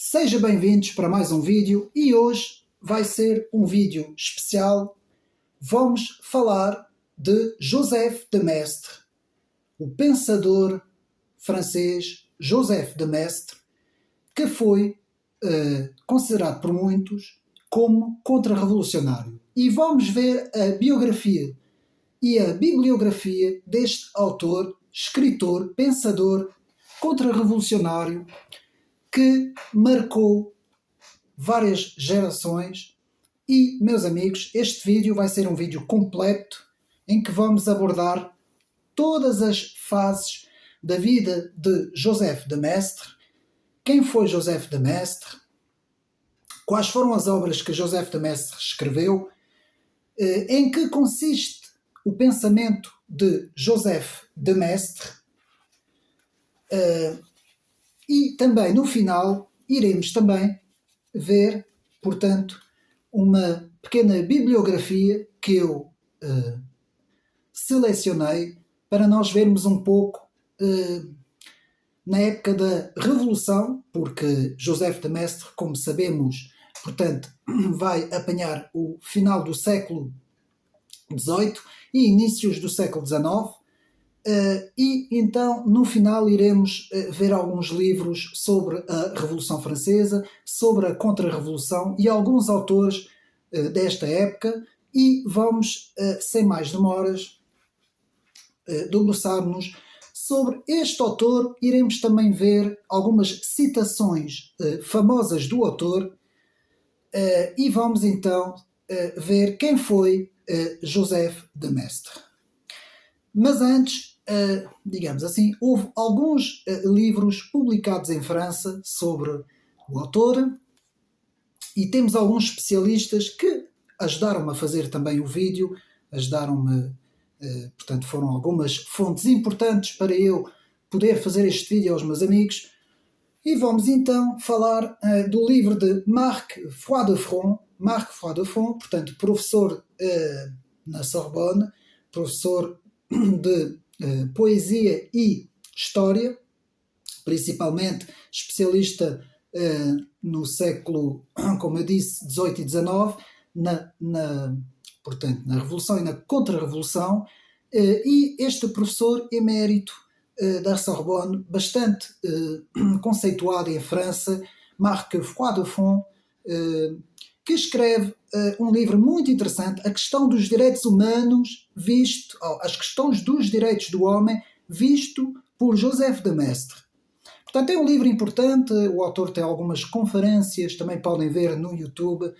Sejam bem-vindos para mais um vídeo e hoje vai ser um vídeo especial. Vamos falar de Joseph de Maistre, o pensador francês Joseph de Maistre, que foi considerado por muitos como contra-revolucionário. E vamos ver a biografia e a bibliografia deste autor, escritor, pensador, contra-revolucionário, que marcou várias gerações. E, meus amigos, este vídeo vai ser um vídeo completo em que vamos abordar todas as fases da vida de Joseph de Maistre, quem foi Joseph de Maistre, quais foram as obras que Joseph de Maistre escreveu, em que consiste o pensamento de Joseph de Maistre, e também no final iremos também ver, portanto, uma pequena bibliografia que eu selecionei para nós vermos um pouco na época da Revolução, porque Joseph de Maistre, como sabemos, portanto, vai apanhar o final do século XVIII e inícios do século XIX. E então no final iremos ver alguns livros sobre a Revolução Francesa, sobre a Contra-Revolução e alguns autores desta época, e vamos, sem mais demoras, debruçar-nos sobre este autor. Iremos também ver algumas citações famosas do autor, e vamos então ver quem foi Joseph de Maistre. Mas antes, digamos assim, houve alguns livros publicados em França sobre o autor, e temos alguns especialistas que ajudaram-me a fazer também o vídeo, ajudaram-me, portanto foram algumas fontes importantes para eu poder fazer este vídeo aos meus amigos. E vamos então falar do livro de Marc Froidefond, portanto professor na Sorbonne, professor de poesia e história, principalmente especialista no século, como eu disse, XVIII e XIX, portanto, na Revolução e na Contra-Revolução, e este professor emérito da Sorbonne, bastante conceituado em França, Marc Froidefond, que escreve um livro muito interessante, A Questão dos Direitos Humanos, as questões dos direitos do homem, visto por Joseph de Maistre. Portanto, é um livro importante, o autor tem algumas conferências, também podem ver no YouTube,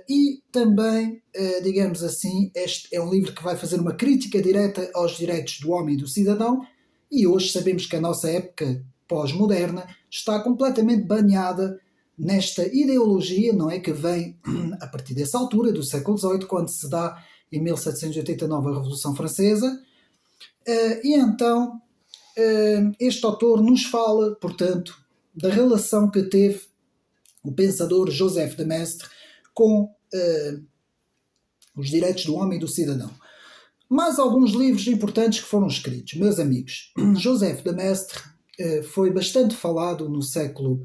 e também, digamos assim, este é um livro que vai fazer uma crítica direta aos direitos do homem e do cidadão, e hoje sabemos que a nossa época pós-moderna está completamente banhada nesta ideologia, não é, que vem a partir dessa altura, do século XVIII, quando se dá em 1789 a Revolução Francesa. E então este autor nos fala, portanto, da relação que teve o pensador Joseph de Maistre com os direitos do homem e do cidadão. Mais alguns livros importantes que foram escritos, meus amigos. Joseph de Maistre foi bastante falado no século,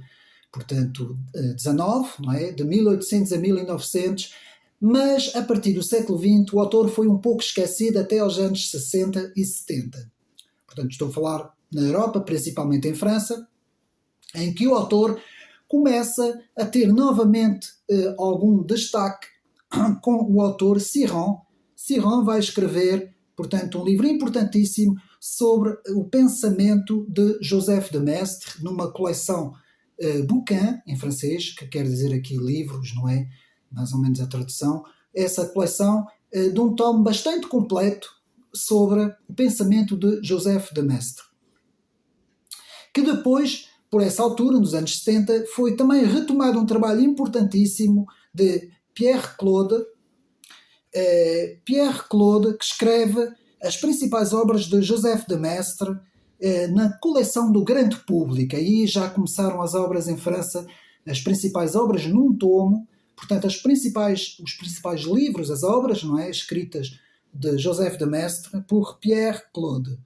portanto, XIX, não é? De 1800 a 1900, mas a partir do século XX o autor foi um pouco esquecido até aos anos 60 e 70. Portanto, estou a falar na Europa, principalmente em França, em que o autor começa a ter novamente algum destaque com o autor Siron. Siron vai escrever, portanto, um livro importantíssimo sobre o pensamento de Joseph de Maistre, numa coleção bouquin, em francês, que quer dizer aqui livros, não é? Mais ou menos a tradução. Essa coleção de um tomo bastante completo sobre o pensamento de Joseph de Maistre, que depois, por essa altura, nos anos 60, foi também retomado um trabalho importantíssimo de Pierre Claude, que escreve as principais obras de Joseph de Maistre na coleção do grande público. Aí já começaram as obras em França, as principais obras num tomo, portanto os principais livros, as obras, não é, escritas de Joseph de Maistre por Pierre Claude.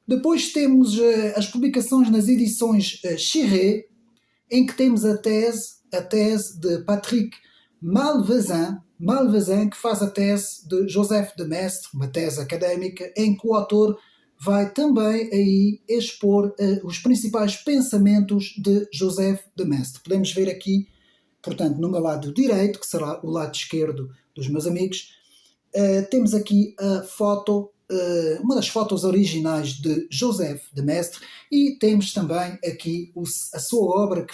Depois temos as publicações nas edições Chiré, em que temos a tese de Patrick Malvezin, que faz a tese de Joseph de Maistre, uma tese académica, em que o autor vai também aí expor os principais pensamentos de Joseph de Maistre. Podemos ver aqui, portanto, no meu lado direito, que será o lado esquerdo dos meus amigos, temos aqui a foto, uma das fotos originais de Joseph de Maistre, e temos também aqui a sua obra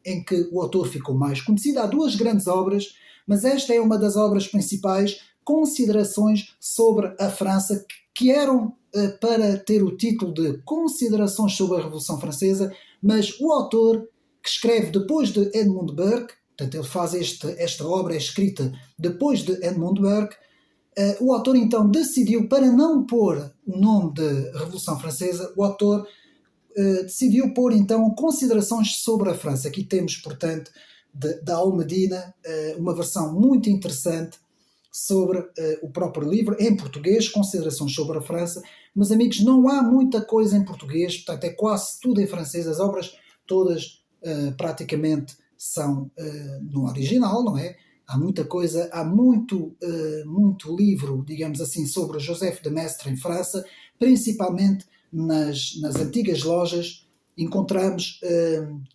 em que o autor ficou mais conhecido. Há duas grandes obras, mas esta é uma das obras principais, Considerações sobre a França, que eram para ter o título de Considerações sobre a Revolução Francesa, mas o autor, que escreve depois de Edmund Burke, portanto ele faz esta obra, é escrita depois de Edmund Burke, o autor então decidiu, para não pôr o nome de Revolução Francesa, o autor decidiu pôr então Considerações sobre a França. Aqui temos, portanto, da Almedina, uma versão muito interessante sobre o próprio livro, em português, Considerações sobre a França. Meus amigos, não há muita coisa em português, portanto é quase tudo em francês, as obras todas praticamente são no original, não é? Há muita coisa, há muito livro, digamos assim, sobre Joseph de Maistre em França, principalmente nas antigas lojas. Encontramos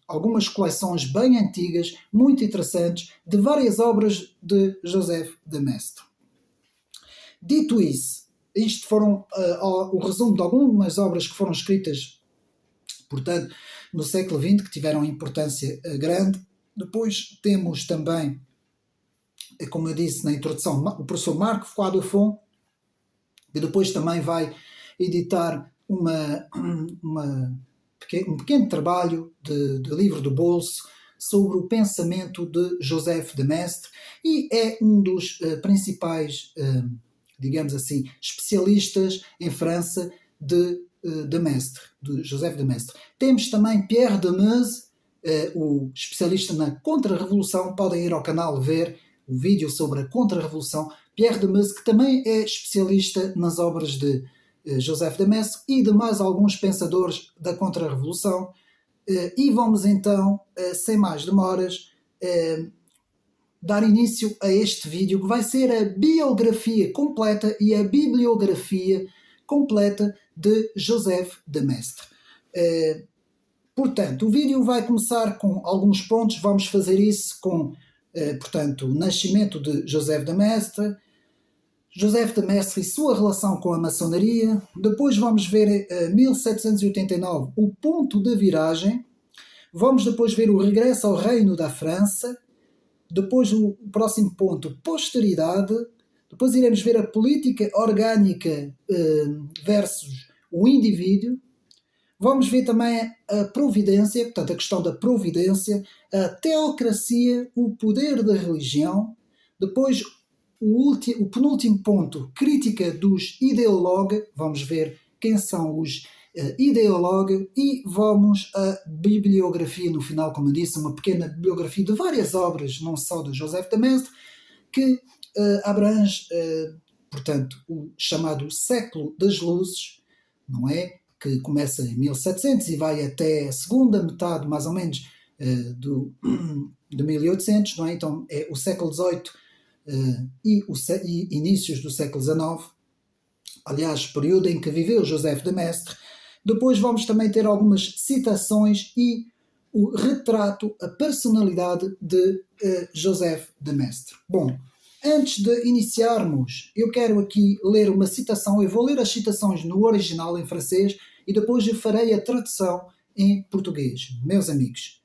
algumas coleções bem antigas, muito interessantes, de várias obras de Joseph de Maistre. Dito isso, isto foram o resumo de algumas obras que foram escritas, portanto, no século XX, que tiveram importância grande. Depois temos também, como eu disse na introdução, o professor Marc Foucault-Dufont, que depois também vai editar um pequeno trabalho de livro do bolso sobre o pensamento de Joseph de Maistre, e é um dos principais, digamos assim, especialistas em França de Maistre, de Joseph de Maistre. Temos também Pierre de Meuse, o especialista na Contra-Revolução. Podem ir ao canal ver o vídeo sobre a Contra-Revolução. Pierre de Meuse, que também é especialista nas obras de Joseph de Maistre e de mais alguns pensadores da Contra-Revolução. E vamos então, sem mais demoras, dar início a este vídeo, que vai ser a biografia completa e a bibliografia completa de Joseph de Maistre. Portanto, o vídeo vai começar com alguns pontos. Vamos fazer isso com, portanto, o nascimento de Joseph de Maistre, Joseph de Maistre e sua relação com a maçonaria. Depois vamos ver 1789, o ponto de viragem. Vamos depois ver o regresso ao reino da França. Depois o próximo ponto, posteridade. Depois iremos ver a política orgânica versus o indivíduo. Vamos ver também a providência, portanto a questão da providência, a teocracia, o poder da religião. Depois o penúltimo ponto, crítica dos ideólogos. Vamos ver quem são os ideólogos, e vamos à bibliografia no final, como eu disse, uma pequena bibliografia de várias obras, não só de Joseph de Maistre, que abrange, portanto, o chamado século das luzes, não é? Que começa em 1700 e vai até a segunda metade, mais ou menos, de 1800, não é? Então é o século XVIII e inícios do século XIX, aliás, período em que viveu Joseph de Maistre. Depois vamos também ter algumas citações e o retrato, a personalidade de Joseph de Maistre. Bom, antes de iniciarmos, eu quero aqui ler uma citação. Eu vou ler as citações no original em francês e depois eu farei a tradução em português. Meus amigos,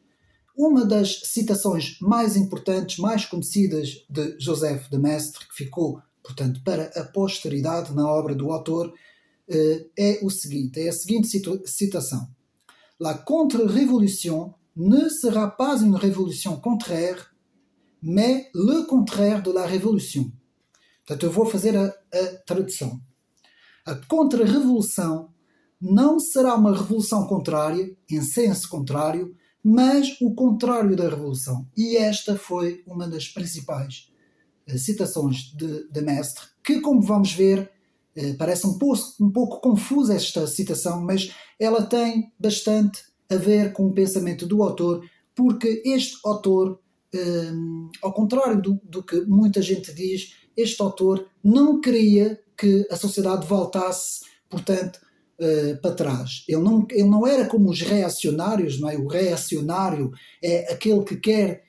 uma das citações mais importantes, mais conhecidas de Joseph de Maistre, que ficou, portanto, para a posteridade na obra do autor, é a seguinte citação. La contre-révolution ne sera pas une révolution contraire, mais le contraire de la révolution. Portanto, eu vou fazer a tradução. A contra-revolução não será uma revolução contrária, em senso contrário, mas o contrário da revolução. E esta foi uma das principais citações de Maistre, que, como vamos ver, parece um pouco confusa esta citação, mas ela tem bastante a ver com o pensamento do autor, porque este autor, ao contrário do que muita gente diz, este autor não queria que a sociedade voltasse, portanto, para trás. Ele não era como os reacionários, não é? O reacionário é aquele que quer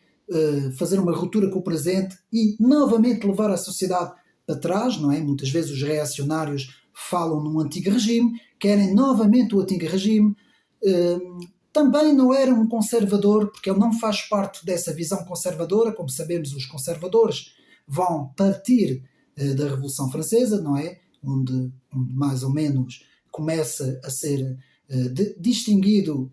fazer uma ruptura com o presente e novamente levar a sociedade para trás, não é? Muitas vezes os reacionários falam num antigo regime, querem novamente o antigo regime. Também não era um conservador, porque ele não faz parte dessa visão conservadora. Como sabemos, os conservadores vão partir da Revolução Francesa, não é? Onde mais ou menos começa a ser distinguido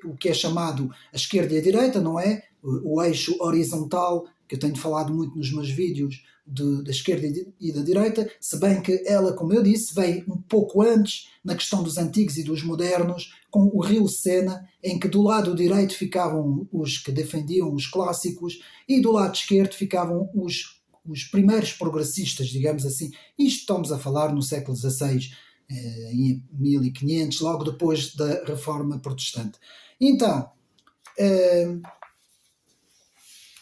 o que é chamado a esquerda e a direita, não é? O eixo horizontal, que eu tenho falado muito nos meus vídeos, da esquerda e da direita, se bem que ela, como eu disse, veio um pouco antes, na questão dos antigos e dos modernos, com o Rio Sena, em que do lado direito ficavam os que defendiam os clássicos e do lado esquerdo ficavam os primeiros progressistas, digamos assim. Isto estamos a falar no século XVI, em 1500, logo depois da Reforma Protestante. Então,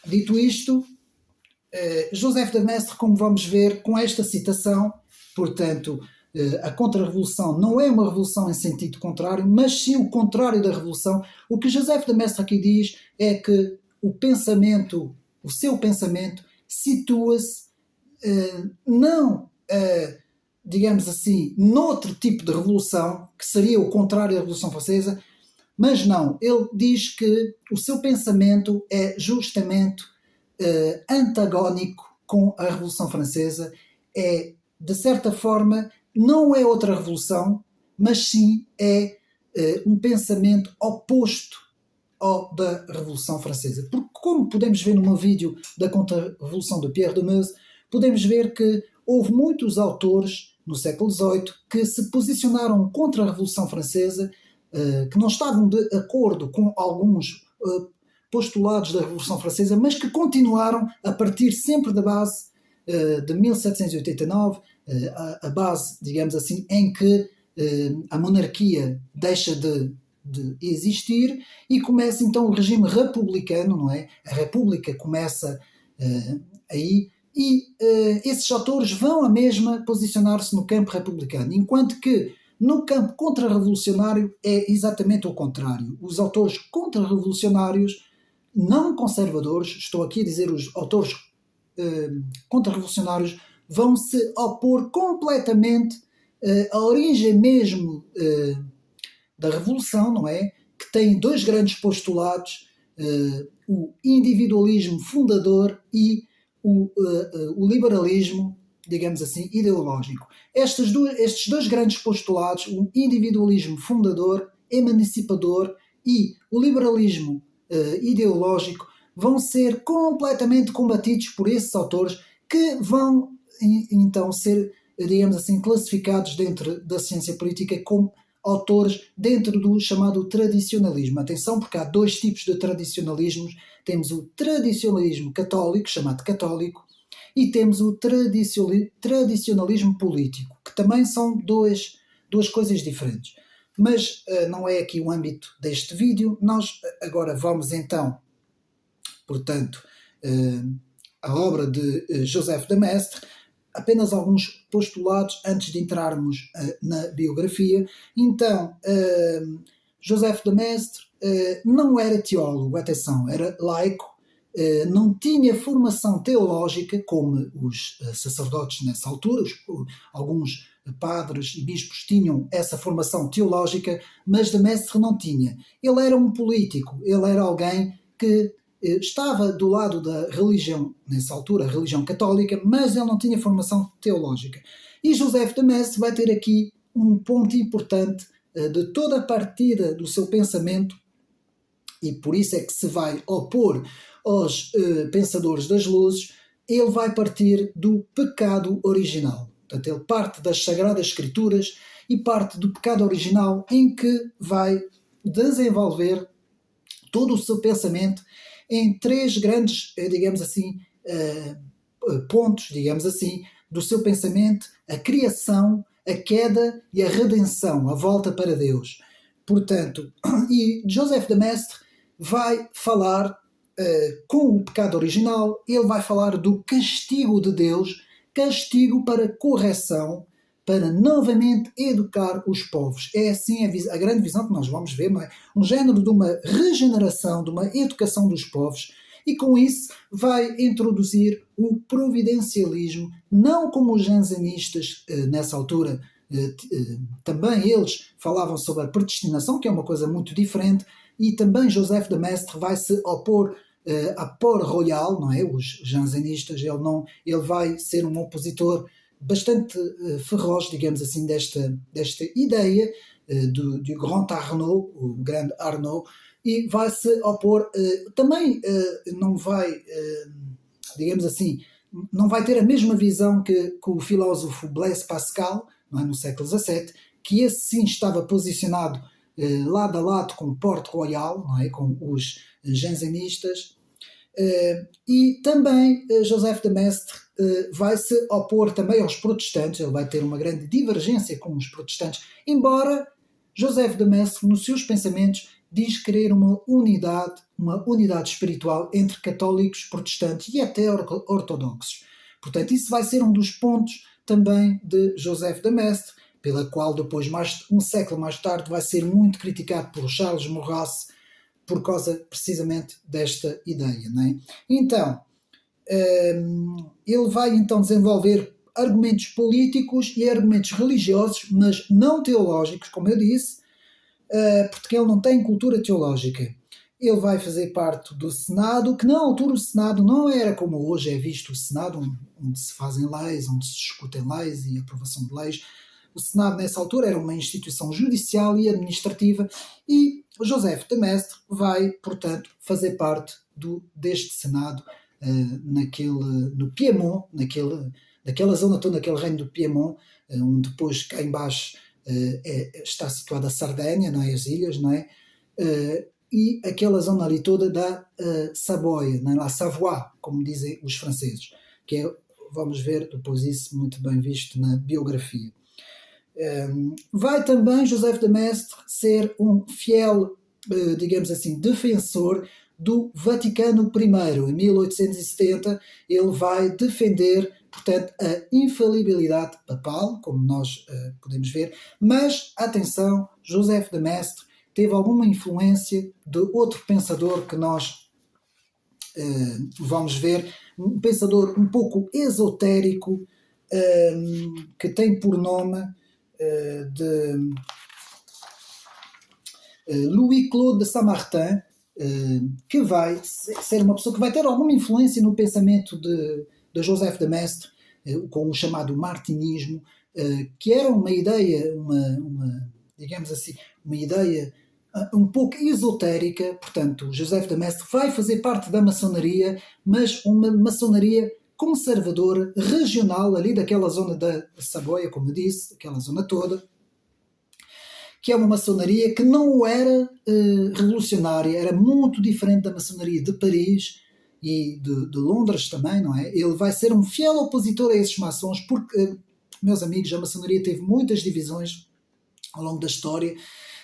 dito isto, Joseph de Maistre, como vamos ver com esta citação, portanto, a contra-revolução não é uma revolução em sentido contrário, mas sim o contrário da revolução. O que Joseph de Maistre aqui diz é que o seu pensamento, situa-se não, digamos assim, noutro tipo de revolução, que seria o contrário da Revolução Francesa, mas não, ele diz que o seu pensamento é justamente antagónico com a Revolução Francesa, é, de certa forma, não é outra revolução, mas sim é um pensamento oposto ao da Revolução Francesa. Porque, como podemos ver no meu vídeo da Contra-Revolução de Pierre de Meuse, podemos ver que houve muitos autores no século XVIII que se posicionaram contra a Revolução Francesa, que não estavam de acordo com alguns postulados da Revolução Francesa, mas que continuaram a partir sempre da base de 1789, a base, digamos assim, em que a monarquia deixa de existir e começa então o regime republicano, não é? A república começa aí e esses autores vão a mesma posicionar-se no campo republicano, enquanto que no campo contra-revolucionário é exatamente o contrário. Os autores contra-revolucionários, não conservadores, estou aqui a dizer os autores contra-revolucionários, vão se opor completamente à origem mesmo da revolução, não é? Que tem dois grandes postulados, o individualismo fundador e o liberalismo, digamos assim, ideológico. Estes dois grandes postulados, o individualismo fundador, emancipador e o liberalismo ideológico, vão ser completamente combatidos por esses autores que vão então ser, digamos assim, classificados dentro da ciência política como autores dentro do chamado tradicionalismo. Atenção, porque há dois tipos de tradicionalismos. Temos o tradicionalismo católico, chamado católico, e temos o tradicionalismo político, que também são duas coisas diferentes. Mas não é aqui o âmbito deste vídeo. Nós agora vamos então, portanto, a obra de Joseph de Maistre, apenas alguns postulados antes de entrarmos na biografia. Então, Joseph de Maistre não era teólogo, atenção, era laico, não tinha formação teológica como os sacerdotes nessa altura, alguns padres e bispos tinham essa formação teológica, mas de Maistre não tinha. Ele era um político, ele era alguém que estava do lado da religião, nessa altura, a religião católica, mas ele não tinha formação teológica. E Joseph de Maistre vai ter aqui um ponto importante de toda a partida do seu pensamento, e por isso é que se vai opor aos pensadores das luzes. Ele vai partir do pecado original. Portanto, ele parte das Sagradas Escrituras e parte do pecado original, em que vai desenvolver todo o seu pensamento em três grandes, digamos assim, pontos, digamos assim, do seu pensamento: a criação, a queda e a redenção, a volta para Deus. Portanto, e Joseph de Maistre vai falar com o pecado original, ele vai falar do castigo de Deus, castigo para correção, para novamente educar os povos. É assim a grande visão que nós vamos ver, não é? Um género de uma regeneração, de uma educação dos povos, e com isso vai introduzir o providencialismo, não como os jansenistas nessa altura, também eles falavam sobre a predestinação, que é uma coisa muito diferente, e também Joseph de Maistre vai se opor a Port-Royal, não é? Os jansenistas, ele vai ser um opositor bastante feroz, digamos assim, desta ideia do Grand Arnaud, o grande Arnaud, e vai se opor, também não vai, digamos assim, não vai ter a mesma visão que o filósofo Blaise Pascal, não é, no século XVII, que esse sim estava posicionado lado a lado com Port-Royal, não é, com os jansenistas, e também Joseph de Maistre vai se opor também aos protestantes, ele vai ter uma grande divergência com os protestantes, embora Joseph de Maistre, nos seus pensamentos, diz querer uma unidade espiritual entre católicos, protestantes e até ortodoxos. Portanto, isso vai ser um dos pontos também de Joseph de Maistre, pela qual depois, um século mais tarde, vai ser muito criticado por Charles Maurras, por causa precisamente desta ideia. Não é? Então, ele vai então desenvolver argumentos políticos e argumentos religiosos, mas não teológicos, como eu disse, porque ele não tem cultura teológica. Ele vai fazer parte do Senado, que na altura o Senado não era como hoje é visto o Senado, onde se fazem leis, onde se discutem leis e aprovação de leis. O Senado nessa altura era uma instituição judicial e administrativa, e Joseph de Maistre vai, portanto, fazer parte deste Senado no Piemont, naquela zona toda, naquele reino do Piemont, onde depois cá em baixo está situada a Sardenha, não é? As ilhas, não é? E aquela zona ali toda da Savoia, não é? La Savoie, como dizem os franceses, que é, vamos ver depois isso muito bem visto na biografia. Vai também Joseph de Maistre ser um fiel, digamos assim, defensor do Vaticano I. Em 1870 ele vai defender, portanto, a infalibilidade papal, como nós podemos ver, mas, atenção, Joseph de Maistre teve alguma influência de outro pensador que nós vamos ver, um pensador um pouco esotérico, que tem por nome de Louis-Claude de Saint-Martin, que vai ser uma pessoa que vai ter alguma influência no pensamento de Joseph de Maistre, com o chamado martinismo, que era uma ideia, digamos assim, uma ideia um pouco esotérica. Portanto, Joseph de Maistre vai fazer parte da maçonaria, mas uma maçonaria conservadora, regional, ali daquela zona da Savoia, como eu disse, aquela zona toda, que é uma maçonaria que não era revolucionária, era muito diferente da maçonaria de Paris e de Londres também, não é? Ele vai ser um fiel opositor a esses maçons, porque, meus amigos, a maçonaria teve muitas divisões ao longo da história,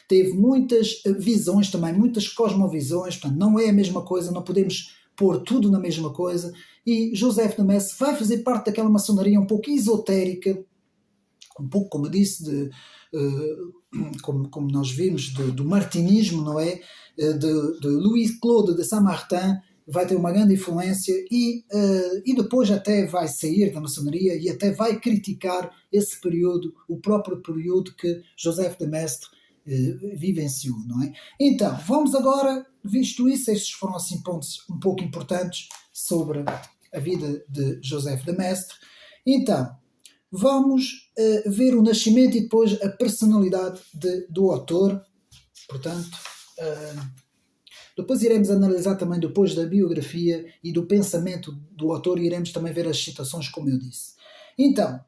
teve muitas visões também, muitas cosmovisões, portanto, não é a mesma coisa, não podemos pôr tudo na mesma coisa, e Joseph de Maistre vai fazer parte daquela maçonaria um pouco esotérica, um pouco, como eu disse, como nós vimos, do martinismo, não é? De Louis-Claude de Saint-Martin, vai ter uma grande influência e depois até vai sair da maçonaria e até vai criticar esse período, o próprio período que Joseph de Maistre vivenciou, não é? Então, vamos agora, visto isso, estes foram assim pontos um pouco importantes sobre a vida de Joseph de Maistre. Então, vamos ver o nascimento e depois a personalidade do autor. Portanto, depois iremos analisar também depois da biografia e do pensamento do autor, e iremos também ver as citações, como eu disse. Então,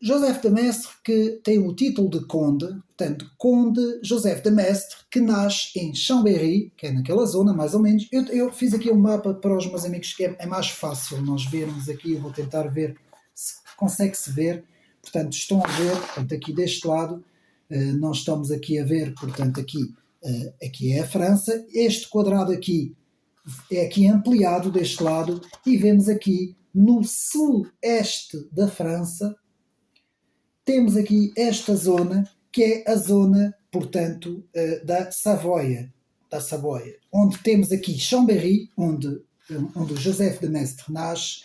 Joseph de Maistre, que tem o título de conde, portanto, conde Joseph de Maistre, que nasce em Chambéry, que é naquela zona, mais ou menos. Eu fiz aqui um mapa para os meus amigos, que é mais fácil nós vermos aqui. Eu vou tentar ver se consegue-se ver. Portanto, estão a ver, portanto, aqui deste lado, nós estamos aqui a ver, portanto, aqui aqui é a França, este quadrado aqui é aqui ampliado deste lado e vemos aqui no sul-este da França, temos aqui esta zona que é a zona, portanto, da Savoia, onde temos aqui Chambéry, onde o Joseph de Maistre nasce,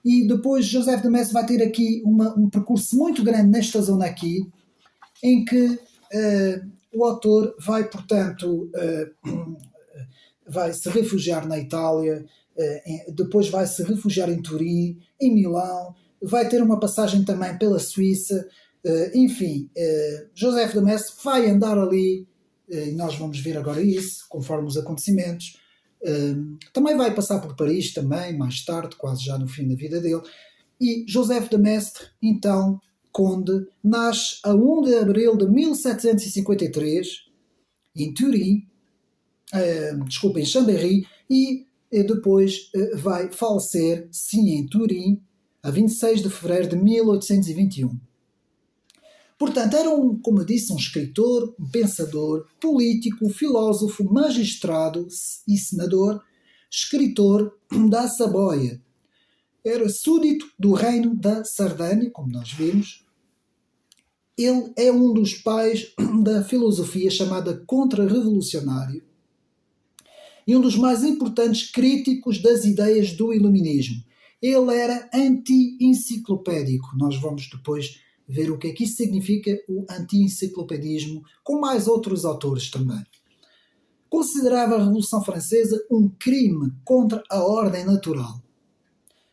e depois Joseph de Maistre vai ter aqui um percurso muito grande nesta zona aqui, em que o autor vai, portanto, vai se refugiar na Itália, depois vai se refugiar em Turim, em Milão, vai ter uma passagem também pela Suíça, enfim, Joseph de Maistre vai andar ali, e nós vamos ver agora isso, conforme os acontecimentos. Também vai passar por Paris também, mais tarde, quase já no fim da vida dele. E Joseph de Maistre, então, conde, nasce a 1 de abril de 1753, em Turim, em Chambéry, e depois vai falecer, sim, em Turim, a 26 de fevereiro de 1821. Portanto, era como eu disse, um escritor, um pensador, político, filósofo, magistrado e senador, escritor da Saboia. Era súdito do reino da Sardanha, como nós vimos. Ele é um dos pais da filosofia chamada contra-revolucionário e um dos mais importantes críticos das ideias do iluminismo. Ele era anti-enciclopédico. Nós vamos depois ver o que é que isso significa, o anti-enciclopedismo, com mais outros autores também. Considerava a Revolução Francesa um crime contra a ordem natural.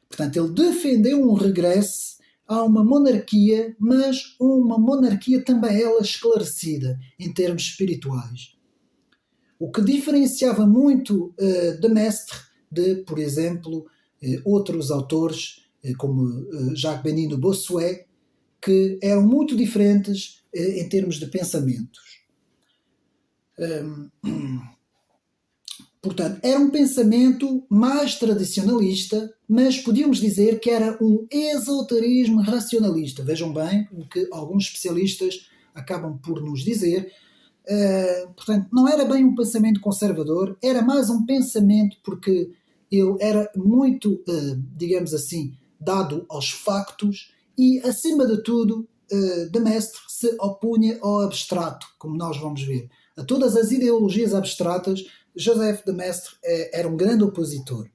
Portanto, ele defendeu um regresso a uma monarquia, mas uma monarquia também ela esclarecida em termos espirituais. O que diferenciava muito de Maistre de, por exemplo, outros autores, como Jacques Benin de Bossuet, que eram muito diferentes em termos de pensamentos. Portanto, era um pensamento mais tradicionalista, mas podíamos dizer que era um esoterismo racionalista. Vejam bem o que alguns especialistas acabam por nos dizer. Portanto, não era bem um pensamento conservador, era mais um pensamento porque ele era muito, digamos assim, dado aos factos e, acima de tudo, de Maistre se opunha ao abstrato, como nós vamos ver. A todas as ideologias abstratas, Joseph de Maistre era um grande opositor.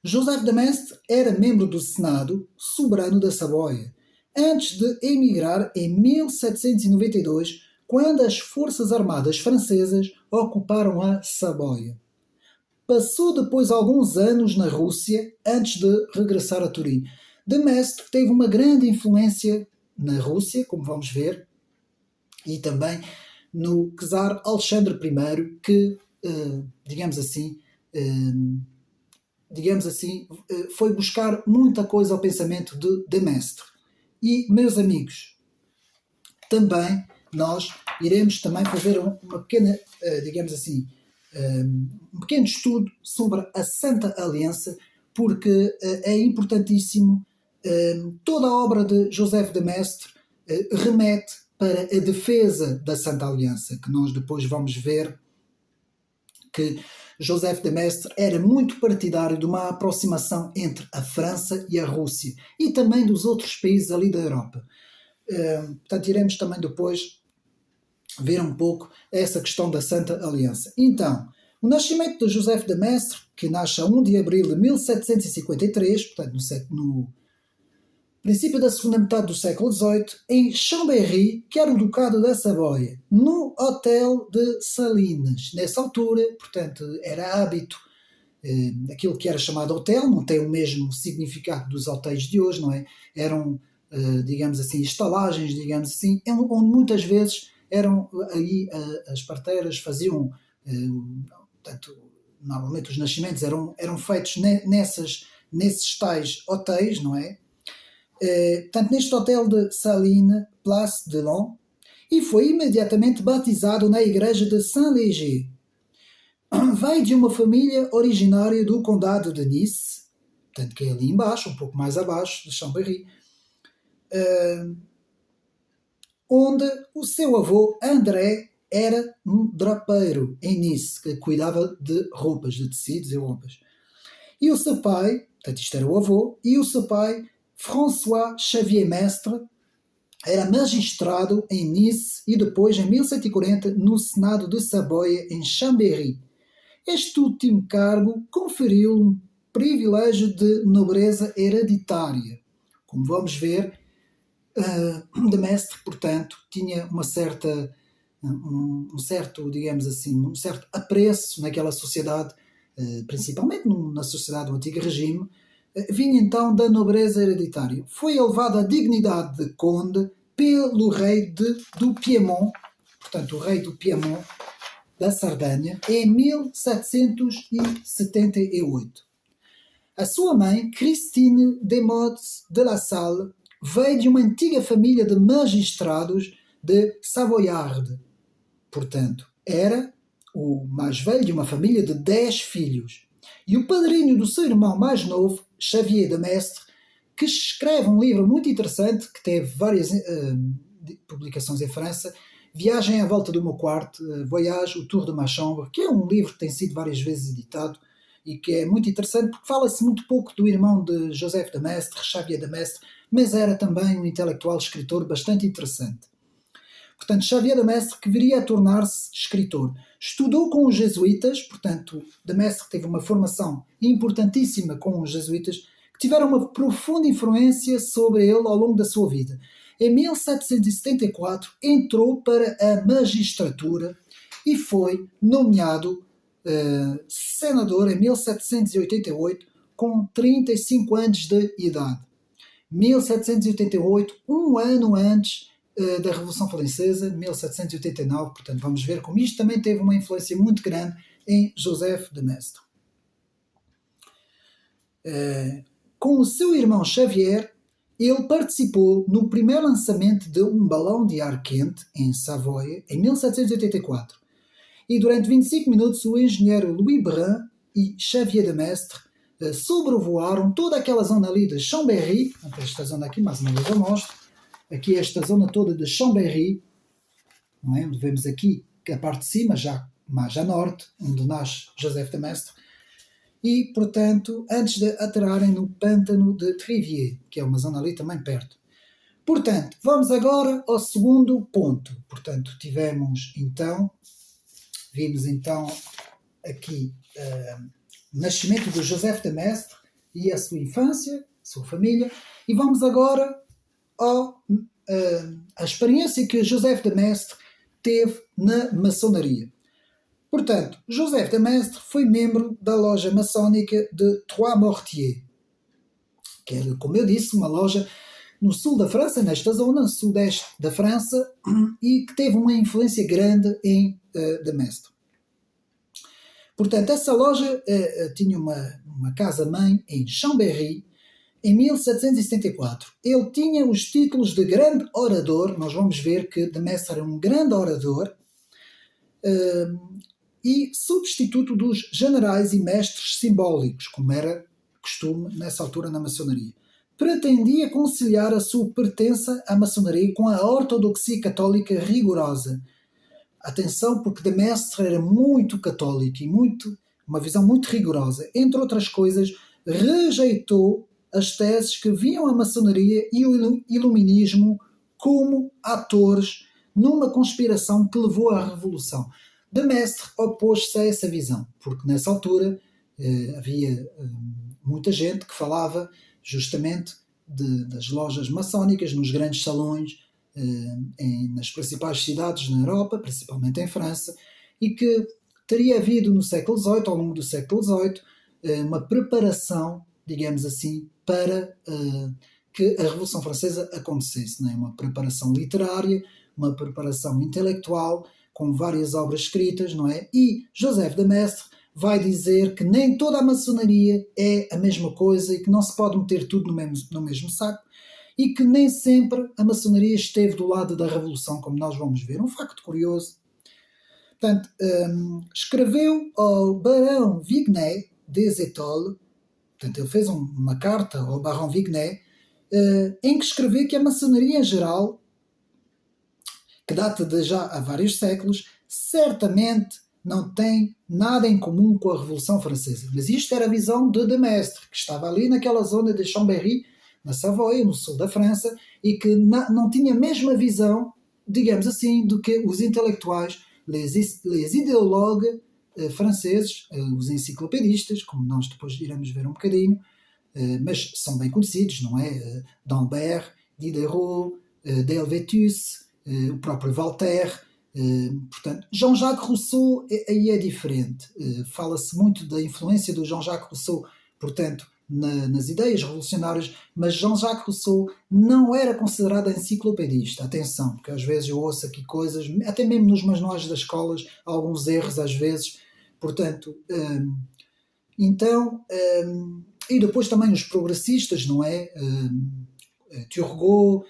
Joseph de Maistre era membro do Senado soberano da Saboia, antes de emigrar em 1792, quando as forças armadas francesas ocuparam a Saboia. Passou depois alguns anos na Rússia, antes de regressar a Turim. De Maistre teve uma grande influência na Rússia, como vamos ver, e também no czar Alexandre I, que, digamos assim, foi buscar muita coisa ao pensamento de Maistre. E, meus amigos, também nós iremos também fazer uma pequena, digamos assim, um pequeno estudo sobre a Santa Aliança, porque é importantíssimo. Toda a obra de Joseph de Maistre remete para a defesa da Santa Aliança, que nós depois vamos ver que Joseph de Maistre era muito partidário de uma aproximação entre a França e a Rússia e também dos outros países ali da Europa. Portanto, iremos também depois ver um pouco essa questão da Santa Aliança. Então, o nascimento de Joseph de Maistre, que nasce a 1 de abril de 1753, portanto no princípio da segunda metade do século XVIII, em Chambéry, que era o Ducado da Saboia, no Hotel de Salines. Nessa altura, portanto, era hábito aquilo que era chamado hotel, não tem o mesmo significado dos hotéis de hoje, não é? Eram, digamos assim, estalagens, digamos assim, onde muitas vezes eram aí as parteiras faziam, portanto, normalmente os nascimentos eram feitos nesses tais hotéis, não é? Portanto, neste hotel de Salines, Place de Lyon, e foi imediatamente batizado na igreja de Saint-Léger. Veio de uma família originária do condado de Nice, portanto, que é ali embaixo, um pouco mais abaixo de Chambéry, onde o seu avô, André, era um drapeiro em Nice, que cuidava de roupas, de tecidos e roupas. E o seu pai, portanto isto era o avô, e o seu pai, François Xavier Mestre, era magistrado em Nice e depois, em 1140, no Senado de Saboia, em Chambéry. Este último cargo conferiu-lhe um privilégio de nobreza hereditária. Como vamos ver, de Mestre, portanto, tinha um certo, digamos assim, um certo apreço naquela sociedade, principalmente na sociedade do Antigo Regime, vinha então da nobreza hereditária. Foi elevado à dignidade de conde pelo rei do Piemont, portanto, o rei do Piemont, da Sardanha, em 1778. A sua mãe, Christine de Mottes de La Salle, veio de uma antiga família de magistrados de Savoyarde. Portanto, era o mais velho de uma família de 10 filhos. E o padrinho do seu irmão mais novo, Xavier de Mestre, que escreve um livro muito interessante, que teve várias publicações em França, Viagem à Volta do Meu Quarto, Voyage au Tour de ma Chambre, que é um livro que tem sido várias vezes editado e que é muito interessante porque fala-se muito pouco do irmão de Joseph de Maistre, Xavier de Maistre, mas era também um intelectual escritor bastante interessante. Portanto, Xavier de Maistre, que viria a tornar-se escritor, estudou com os jesuítas, portanto, de Maistre teve uma formação importantíssima com os jesuítas, que tiveram uma profunda influência sobre ele ao longo da sua vida. Em 1774 entrou para a magistratura e foi nomeado senador em 1788 com 35 anos de idade. 1788, um ano antes da Revolução Francesa, 1789, portanto vamos ver como isto também teve uma influência muito grande em Joseph de Maistre. Com o seu irmão Xavier, ele participou no primeiro lançamento de um balão de ar quente em Savoia, em 1784. E durante 25 minutos o engenheiro Louis Brun e Xavier de Maistre sobrevoaram toda aquela zona ali de Chambéry, esta zona aqui, mais uma vez eu mostro, aqui esta zona toda de Chambéry, não é? Onde vemos aqui que a parte de cima, já mais a norte, onde nasce Joseph de Maistre, e, portanto, antes de aterrarem no pântano de Trivier, que é uma zona ali também perto. Portanto, vamos agora ao segundo ponto. Portanto, vimos então aqui o nascimento de Joseph de Maistre e a sua infância, a sua família, e vamos agora à experiência que Joseph de Maistre teve na maçonaria. Portanto, Joseph de Maistre foi membro da loja maçónica de Trois Mortiers, que é, como eu disse, uma loja no sul da França, nesta zona, no sudeste da França, e que teve uma influência grande em de Maistre. Portanto, essa loja tinha uma casa-mãe em Chambéry, em 1774. Ele tinha os títulos de grande orador, nós vamos ver que de Maistre era um grande orador, e substituto dos generais e mestres simbólicos, como era costume nessa altura na maçonaria. Pretendia conciliar a sua pertença à maçonaria com a ortodoxia católica rigorosa. Atenção, porque de Maistre era muito católico e uma visão muito rigorosa. Entre outras coisas, rejeitou as teses que viam a maçonaria e o iluminismo como atores numa conspiração que levou à Revolução. De Maistre opôs-se a essa visão, porque nessa altura havia muita gente que falava justamente das lojas maçónicas nos grandes salões, nas principais cidades na Europa, principalmente em França, e que teria havido no século XVIII, ao longo do século XVIII, uma preparação, digamos assim, para que a Revolução Francesa acontecesse, não é? Uma preparação literária, uma preparação intelectual, com várias obras escritas, não é? E Joseph de Maistre vai dizer que nem toda a maçonaria é a mesma coisa e que não se pode meter tudo no mesmo saco e que nem sempre a maçonaria esteve do lado da Revolução, como nós vamos ver. Um facto curioso. Portanto, escreveu ao Barão Vignay des Étoiles, portanto, ele fez uma carta ao Barão Vignay, em que escreveu que a maçonaria em geral, que data de já há vários séculos, certamente não tem nada em comum com a Revolução Francesa. Mas isto era a visão de Mestre, que estava ali naquela zona de Chambéry, na Savoia, no sul da França, e que não tinha a mesma visão, digamos assim, do que os intelectuais, les idéologues franceses, os enciclopedistas, como nós depois iremos ver um bocadinho, mas são bem conhecidos, não é? D'Alembert, Diderot, de Helvétius, o próprio Voltaire. Portanto, Jean-Jacques Rousseau aí é diferente. Fala-se muito da influência do Jean-Jacques Rousseau, portanto, nas ideias revolucionárias, mas Jean-Jacques Rousseau não era considerado enciclopedista. Atenção, porque às vezes eu ouço aqui coisas, até mesmo nos manuais das escolas, alguns erros às vezes. Portanto, então, e depois também os progressistas, não é? Turgot,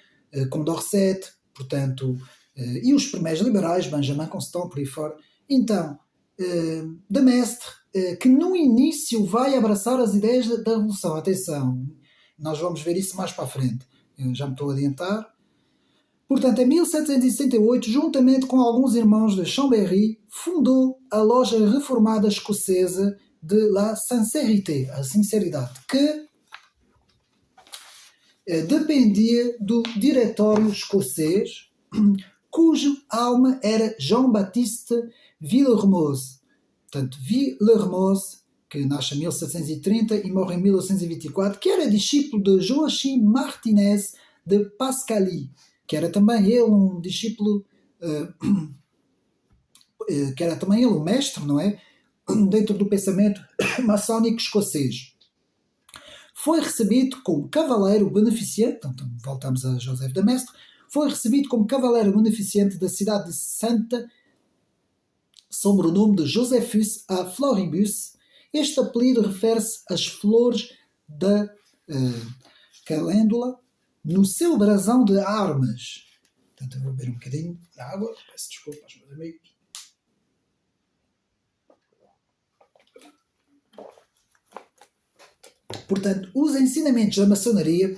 Condorcet, portanto, e os primeiros liberais, Benjamin Constant, por aí fora. Então, de Mestre, que no início vai abraçar as ideias da Revolução. Atenção, nós vamos ver isso mais para a frente. Eu já me estou a adiantar. Portanto, em 1768, juntamente com alguns irmãos de Chambéry, fundou a loja reformada escocesa de La Sincérité, a sinceridade, que dependia do diretório escocês, cujo alma era Jean-Baptiste Villermoz. Portanto, Villermoz, que nasce em 1730 e morre em 1824, que era discípulo de Joachim Martinez de Pascaly, que era também ele um discípulo, que era também ele um mestre, não é? Dentro do pensamento maçónico escocês. Foi recebido como cavaleiro beneficiante, então voltamos a Joseph de Maistre, foi recebido como cavaleiro beneficiante da cidade de Santa, sob o nome de Josephus a Floribus. Este apelido refere-se às flores da calêndula no seu brasão de armas. Portanto, eu vou beber um bocadinho de água, peço desculpa aos meus amigos. Portanto, os ensinamentos da maçonaria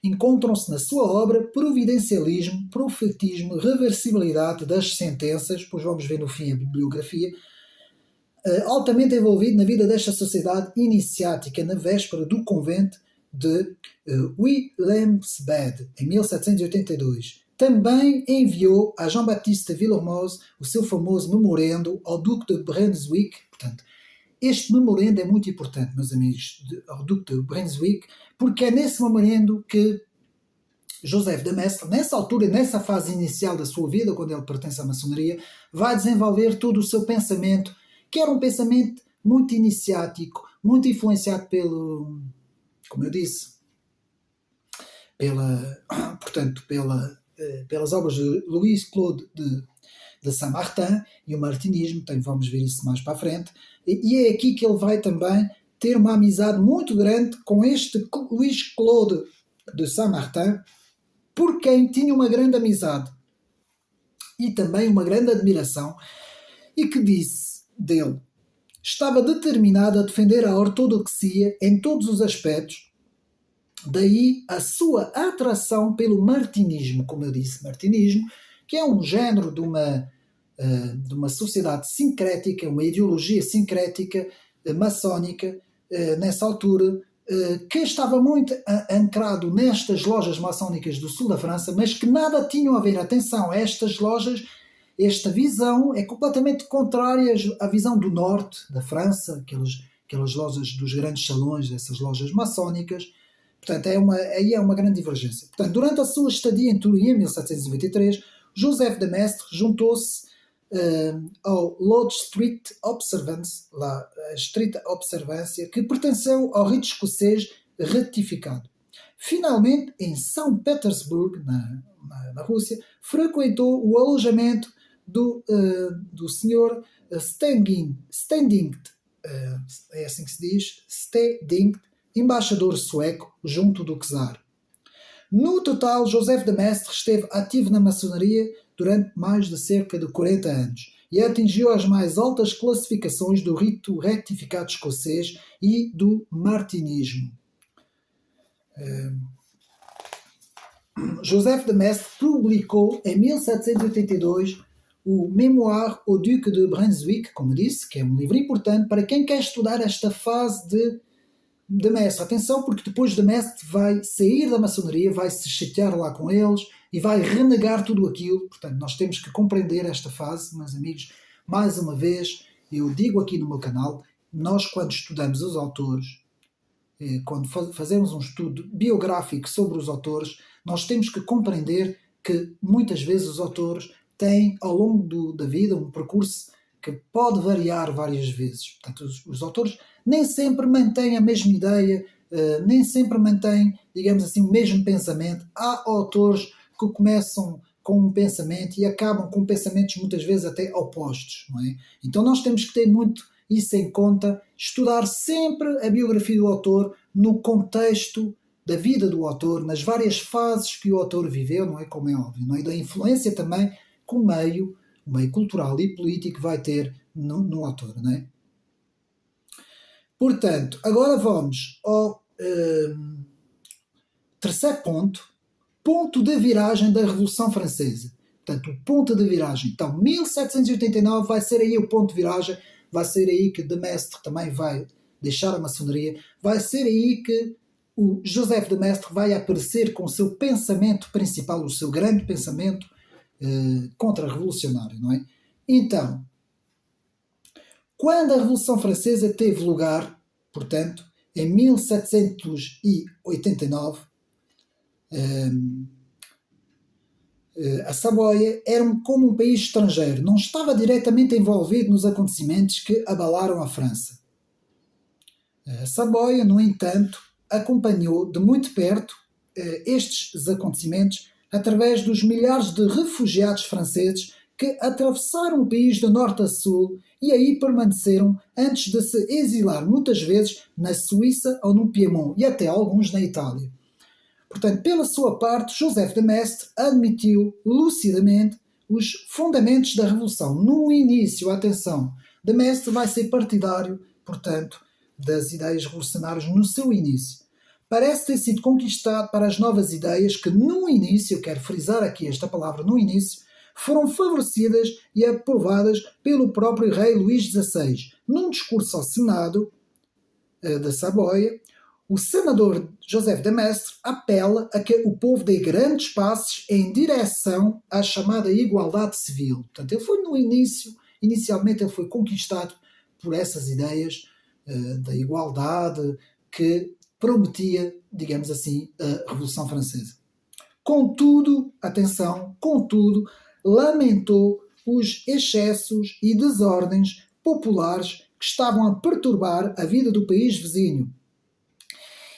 encontram-se na sua obra providencialismo, profetismo, reversibilidade das sentenças, pois vamos ver no fim a bibliografia, altamente envolvido na vida desta sociedade iniciática na véspera do convento de Willemsbad, em 1782. Também enviou a Jean-Baptiste Villermoz o seu famoso memorando ao Duque de Brunswick. Portanto, este memorando é muito importante, meus amigos, ao Duque de Brunswick, porque é nesse memorando que Joseph de Maistre, nessa altura, nessa fase inicial da sua vida, quando ele pertence à maçonaria, vai desenvolver todo o seu pensamento, que era um pensamento muito iniciático, muito influenciado pelo, como eu disse, pelas obras de Louis Claude de Saint-Martin e o martinismo, então vamos ver isso mais para a frente, e é aqui que ele vai também ter uma amizade muito grande com este Louis Claude de Saint-Martin, por quem tinha uma grande amizade e também uma grande admiração, e que disse dele: estava determinado a defender a ortodoxia em todos os aspectos, daí a sua atração pelo martinismo, como eu disse, martinismo, que é um género de uma sociedade sincrética, uma ideologia sincrética, maçónica, nessa altura, que estava muito ancrado nestas lojas maçónicas do sul da França, mas que nada tinham a ver, atenção, estas lojas, esta visão é completamente contrária à visão do norte da França, aquelas lojas dos grandes salões, essas lojas maçónicas. Portanto, aí é uma grande divergência. Portanto, durante a sua estadia em Turim, em 1793, Joseph de Maistre juntou-se ao Lodge Street Observance, a estrita observância, que pertenceu ao rito escocês ratificado. Finalmente, em São Petersburgo, na Rússia, frequentou o alojamento do Sr. Stendingt, é assim que se diz, Stendingt, embaixador sueco junto do czar. No total, Joseph de Maistre esteve ativo na maçonaria durante mais de cerca de 40 anos e atingiu as mais altas classificações do rito retificado escocês e do martinismo. Joseph de Maistre publicou em 1782 o Mémoire au Duc de Brunswick, como disse, que é um livro importante para quem quer estudar esta fase de mestre. Atenção, porque depois de mestre vai sair da maçonaria, vai se chatear lá com eles e vai renegar tudo aquilo. Portanto, nós temos que compreender esta fase, meus amigos. Mais uma vez, eu digo aqui no meu canal, nós quando estudamos os autores, quando fazemos um estudo biográfico sobre os autores, nós temos que compreender que muitas vezes os autores têm ao longo da vida um percurso que pode variar várias vezes. Portanto, os autores nem sempre mantêm a mesma ideia, nem sempre mantêm, digamos assim, o mesmo pensamento. Há autores que começam com um pensamento e acabam com pensamentos muitas vezes até opostos, não é? Então nós temos que ter muito isso em conta, estudar sempre a biografia do autor no contexto da vida do autor, nas várias fases que o autor viveu, não é? Como é óbvio, não é? Da influência também que o meio cultural e político vai ter no autor, não é? Portanto, agora vamos ao terceiro ponto de viragem da Revolução Francesa. Portanto, o ponto de viragem. Então, 1789 vai ser aí o ponto de viragem, vai ser aí que de Maistre também vai deixar a maçonaria, vai ser aí que o Joseph de Maistre vai aparecer com o seu pensamento principal, o seu grande pensamento contra-revolucionário, não é? Então, quando a Revolução Francesa teve lugar, portanto, em 1789, a Saboia era como um país estrangeiro, não estava diretamente envolvido nos acontecimentos que abalaram a França. A Saboia, no entanto, acompanhou de muito perto estes acontecimentos através dos milhares de refugiados franceses que atravessaram o país de norte a sul e aí permaneceram antes de se exilar muitas vezes na Suíça ou no Piemont e até alguns na Itália. Portanto, pela sua parte, Joseph de Maistre admitiu lucidamente os fundamentos da Revolução. No início, atenção, de Maistre vai ser partidário, portanto, das ideias revolucionárias no seu início. Parece ter sido conquistado para as novas ideias que no início, eu quero frisar aqui esta palavra no início, foram favorecidas e aprovadas pelo próprio rei Luís XVI. Num discurso ao Senado da Saboia, o senador Joseph de Maistre apela a que o povo dê grandes passos em direção à chamada igualdade civil. Portanto, ele foi no início, inicialmente ele foi conquistado por essas ideias da igualdade que prometia, digamos assim, a Revolução Francesa. Contudo, atenção, lamentou os excessos e desordens populares que estavam a perturbar a vida do país vizinho.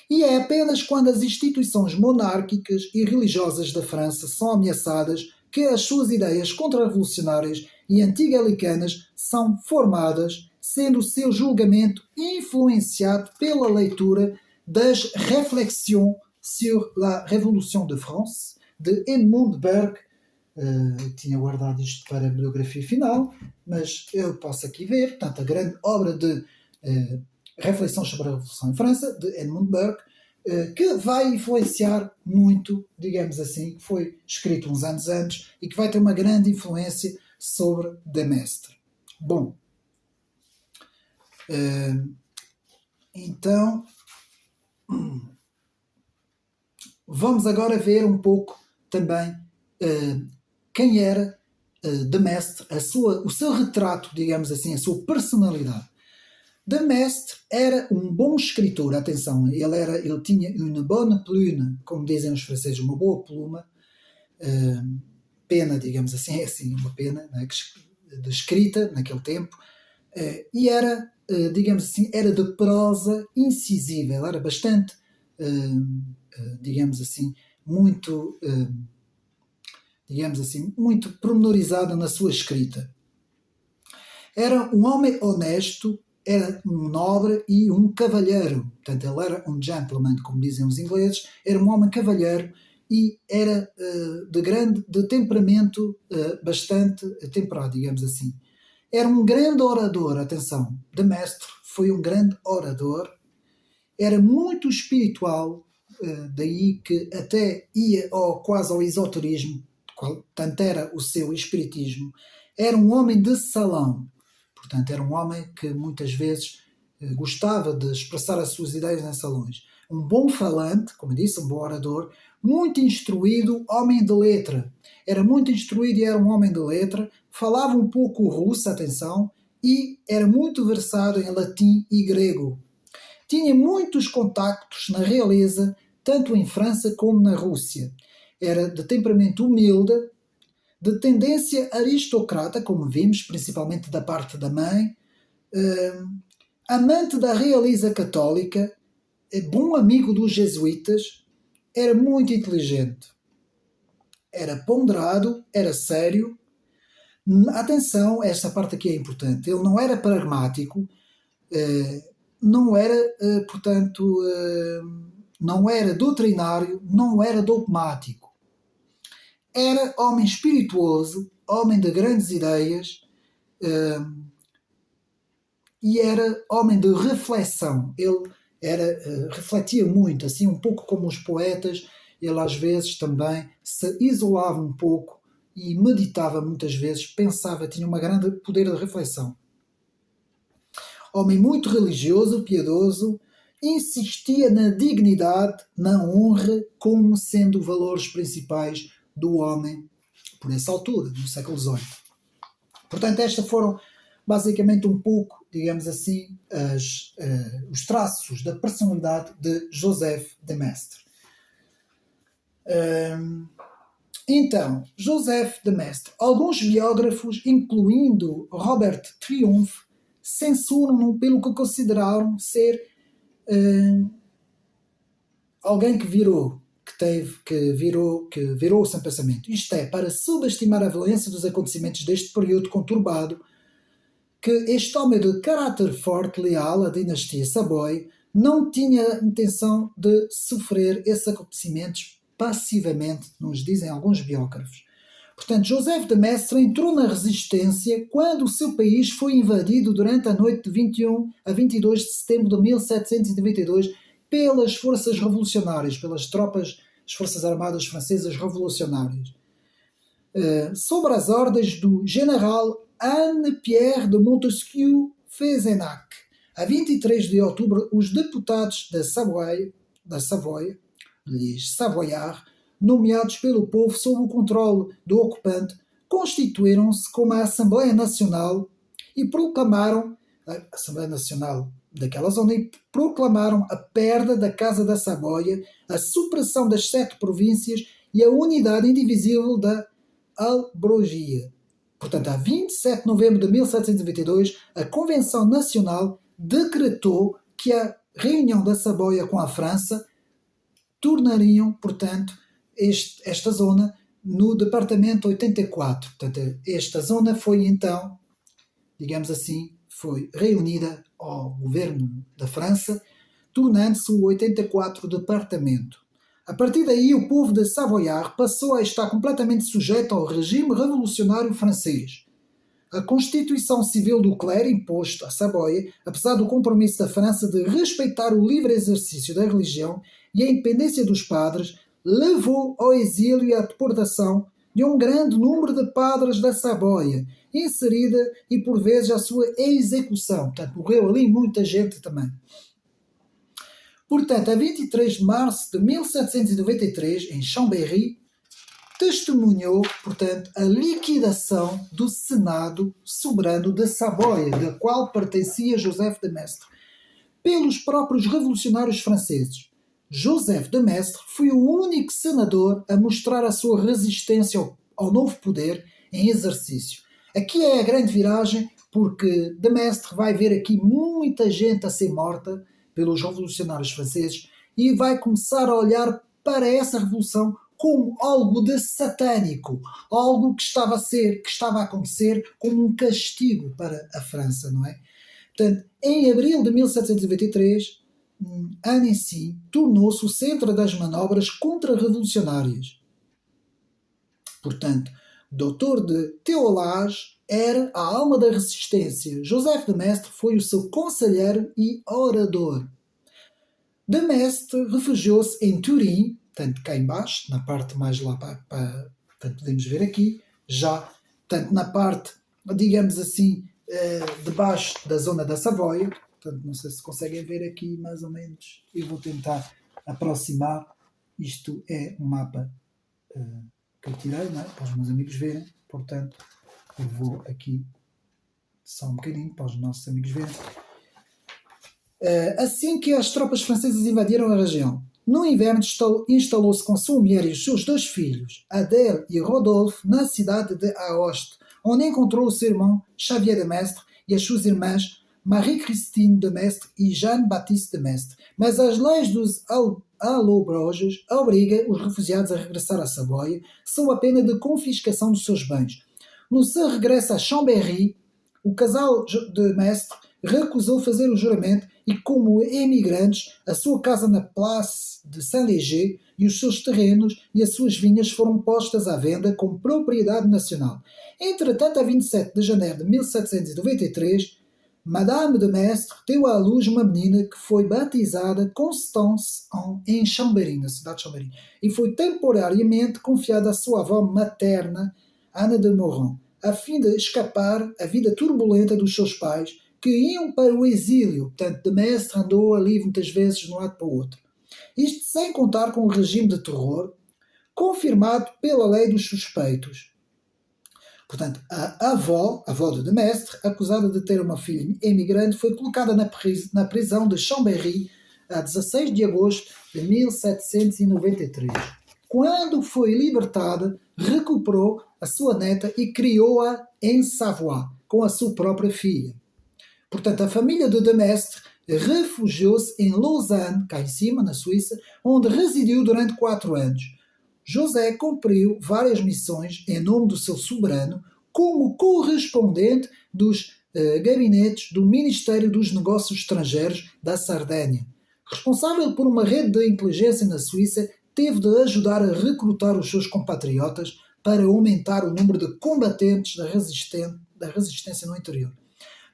E é apenas quando as instituições monárquicas e religiosas da França são ameaçadas que as suas ideias contra-revolucionárias e anti-galicanas são formadas, sendo o seu julgamento influenciado pela leitura das Réflexions sur la Révolution de France, de Edmund Burke. Tinha guardado isto para a bibliografia final, mas eu posso aqui ver, portanto, a grande obra de Reflexões sobre a Revolução em França, de Edmund Burke, que vai influenciar muito, digamos assim, que foi escrito uns anos antes e que vai ter uma grande influência sobre de Maistre. Bom, então vamos agora ver um pouco também quem era de Maistre, o seu retrato, digamos assim, a sua personalidade. De Maistre era um bom escritor, atenção, ele tinha une bonne plume, como dizem os franceses, uma boa pluma, pena, digamos assim, é assim, uma pena, né, de escrita naquele tempo, e era, digamos assim, era de prosa incisiva, ele era bastante, digamos assim, muito pormenorizado na sua escrita. Era um homem honesto, era um nobre e um cavalheiro. Portanto, ele era um gentleman, como dizem os ingleses, era um homem cavalheiro e era de temperamento bastante temperado, digamos assim. Era um grande orador, atenção, de Maistre, foi um grande orador, era muito espiritual, daí que até ia quase ao esoterismo, tanto era o seu espiritismo. Era um homem de salão. Portanto, era um homem que muitas vezes gostava de expressar as suas ideias em salões. Um bom falante, como eu disse, um bom orador, muito instruído, homem de letra. Era muito instruído e era um homem de letra, falava um pouco russo, atenção, e era muito versado em latim e grego. Tinha muitos contactos na realeza, tanto em França como na Rússia. Era de temperamento humilde, de tendência aristocrata, como vimos, principalmente da parte da mãe, amante da realeza católica, bom amigo dos jesuítas, era muito inteligente, era ponderado, era sério. Atenção, esta parte aqui é importante. Ele não era pragmático, não era, portanto, não era doutrinário, não era dogmático. Era homem espirituoso, homem de grandes ideias, e era homem de reflexão. Ele refletia muito, assim um pouco como os poetas. Ele às vezes também se isolava um pouco e meditava muitas vezes, pensava, tinha um grande poder de reflexão. Homem muito religioso, piedoso, insistia na dignidade, na honra, como sendo valores principais do homem por essa altura, no século XVIII. Portanto, estas foram basicamente um pouco, digamos assim, os traços da personalidade de Joseph de Maistre. Então, Joseph de Maistre. Alguns biógrafos, incluindo Robert Triumph, censuram-no pelo que consideraram ser alguém que virou o seu pensamento. Isto é, para subestimar a violência dos acontecimentos deste período conturbado, que este homem de caráter forte, leal à dinastia Savoy, não tinha intenção de sofrer esses acontecimentos passivamente, nos dizem alguns biógrafos. Portanto, Joseph de Maistre entrou na resistência quando o seu país foi invadido durante a noite de 21 a 22 de setembro de 1792 pelas forças revolucionárias, pelas tropas, as forças armadas francesas revolucionárias, sob as ordens do general Anne-Pierre de Montesquieu-Fezenac. A 23 de outubro, os deputados da Savoie, les Savoyards, nomeados pelo povo sob o controle do ocupante, constituíram-se como a Assembleia Nacional e proclamaram a Assembleia Nacional daquela zona e proclamaram a perda da Casa da Saboia, a supressão das 7 províncias e a unidade indivisível da Albrogia. Portanto, a 27 de novembro de 1722, a Convenção Nacional decretou que a reunião da Saboia com a França tornariam, portanto, esta zona no departamento 84. Portanto, esta zona foi então, digamos assim, foi reunida ao governo da França, tornando-se o 84 departamento. A partir daí, o povo de Savoyard passou a estar completamente sujeito ao regime revolucionário francês. A Constituição Civil do Clero, imposto a Savoia, apesar do compromisso da França de respeitar o livre exercício da religião e a independência dos padres, levou ao exílio e à deportação de um grande número de padres da Saboia, inserida e por vezes a sua execução. Portanto, morreu ali muita gente também. Portanto, a 23 de março de 1793, em Chambéry, testemunhou, portanto, a liquidação do Senado soberano da Savoia, da qual pertencia Joseph de Maistre, pelos próprios revolucionários franceses. Joseph de Maistre foi o único senador a mostrar a sua resistência ao novo poder em exercício. Aqui é a grande viragem, porque de Maistre vai ver aqui muita gente a ser morta pelos revolucionários franceses e vai começar a olhar para essa revolução como algo de satânico, algo que estava a acontecer como um castigo para a França, não é? Portanto, em abril de 1793, Annecy tornou-se o centro das manobras contra-revolucionárias. Portanto, doutor de Théolage era a alma da resistência. Joseph de Maistre foi o seu conselheiro e orador. De Maistre refugiou-se em Turim, tanto cá embaixo, na parte mais lá para portanto, podemos ver aqui, já tanto na parte digamos assim, debaixo da zona da Savoia. Portanto, não sei se conseguem ver aqui mais ou menos. Eu vou tentar aproximar. Isto é um mapa que eu tirei, não é? Para os meus amigos verem. Portanto, eu vou aqui só um bocadinho para os nossos amigos verem. Assim que as tropas francesas invadiram a região, no inverno instalou-se com sua mulher e os seus 2 filhos, Adèle e Rodolphe, na cidade de Aoste, onde encontrou o seu irmão Xavier de Mestre e as suas irmãs Marie-Christine de Mestre e Jeanne-Baptiste de Mestre. Mas as leis dos Allobroges obrigam os refugiados a regressar a Savoia sob a pena de confiscação dos seus bens. No seu regresso a Chambéry, o casal de Mestre recusou fazer o juramento e, como emigrantes, a sua casa na Place de Saint-Léger e os seus terrenos e as suas vinhas foram postas à venda como propriedade nacional. Entretanto, a 27 de janeiro de 1793, Madame de Mestre deu à luz uma menina que foi batizada Constance em Chambéry, na cidade de Chambéry, e foi temporariamente confiada à sua avó materna, Ana de Morron, a fim de escapar à vida turbulenta dos seus pais, que iam para o exílio. Portanto, de Mestre andou ali muitas vezes de um lado para o outro. Isto sem contar com o regime de terror, confirmado pela lei dos suspeitos. Portanto, a avó de Mestre, acusada de ter uma filha emigrante, foi colocada na prisão de Chambéry a 16 de agosto de 1793. Quando foi libertada, recuperou a sua neta e criou-a em Savoie, com a sua própria filha. Portanto, a família de Mestre refugiou-se em Lausanne, cá em cima, na Suíça, onde residiu durante 4 anos. José cumpriu várias missões em nome do seu soberano, como correspondente dos gabinetes do Ministério dos Negócios Estrangeiros da Sardenha. Responsável por uma rede de inteligência na Suíça, teve de ajudar a recrutar os seus compatriotas para aumentar o número de combatentes da resistência no interior.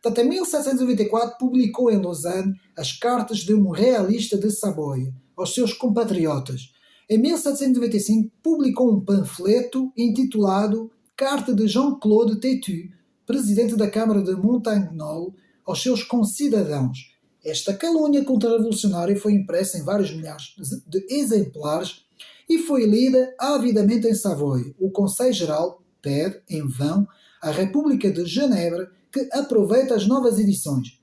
Portanto, em 1794 publicou em Lausanne as cartas de um realista de Saboia aos seus compatriotas. Em 1795 publicou um panfleto intitulado Carta de Jean-Claude Tétu, presidente da Câmara de Montagnol, aos seus concidadãos. Esta calúnia contra-revolucionária foi impressa em vários milhares de exemplares e foi lida avidamente em Savoia. O Conselho-Geral pede, em vão, à República de Genebra que aproveite as novas edições.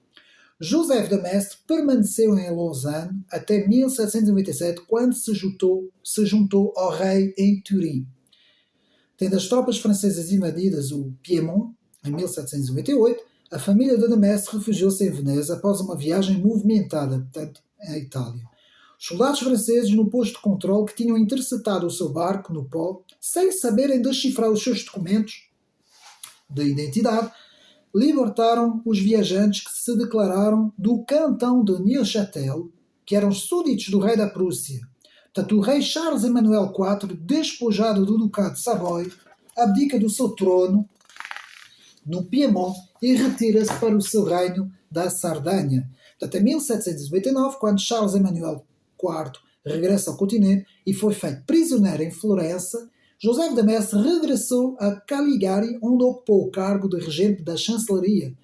Joseph de Mestre permaneceu em Lausanne até 1797, quando se juntou ao rei em Turim. Tendo as tropas francesas invadidas o Piemont, em 1798, a família de Mestre refugiou-se em Veneza após uma viagem movimentada, portanto, à Itália. Os soldados franceses, no posto de controle, que tinham interceptado o seu barco no Pó, sem saberem decifrar os seus documentos de identidade, libertaram os viajantes que se declararam do cantão de Neuchâtel, que eram súditos do rei da Prússia. Portanto, o rei Charles Emmanuel IV, despojado do ducado de Savoia, abdica do seu trono no Piemont e retira-se para o seu reino da Sardanha. Portanto, em 1799, quando Charles Emmanuel IV regressa ao continente e foi feito prisioneiro em Florença, José de Mestre regressou a Caligari, onde ocupou o cargo de regente da chancelaria.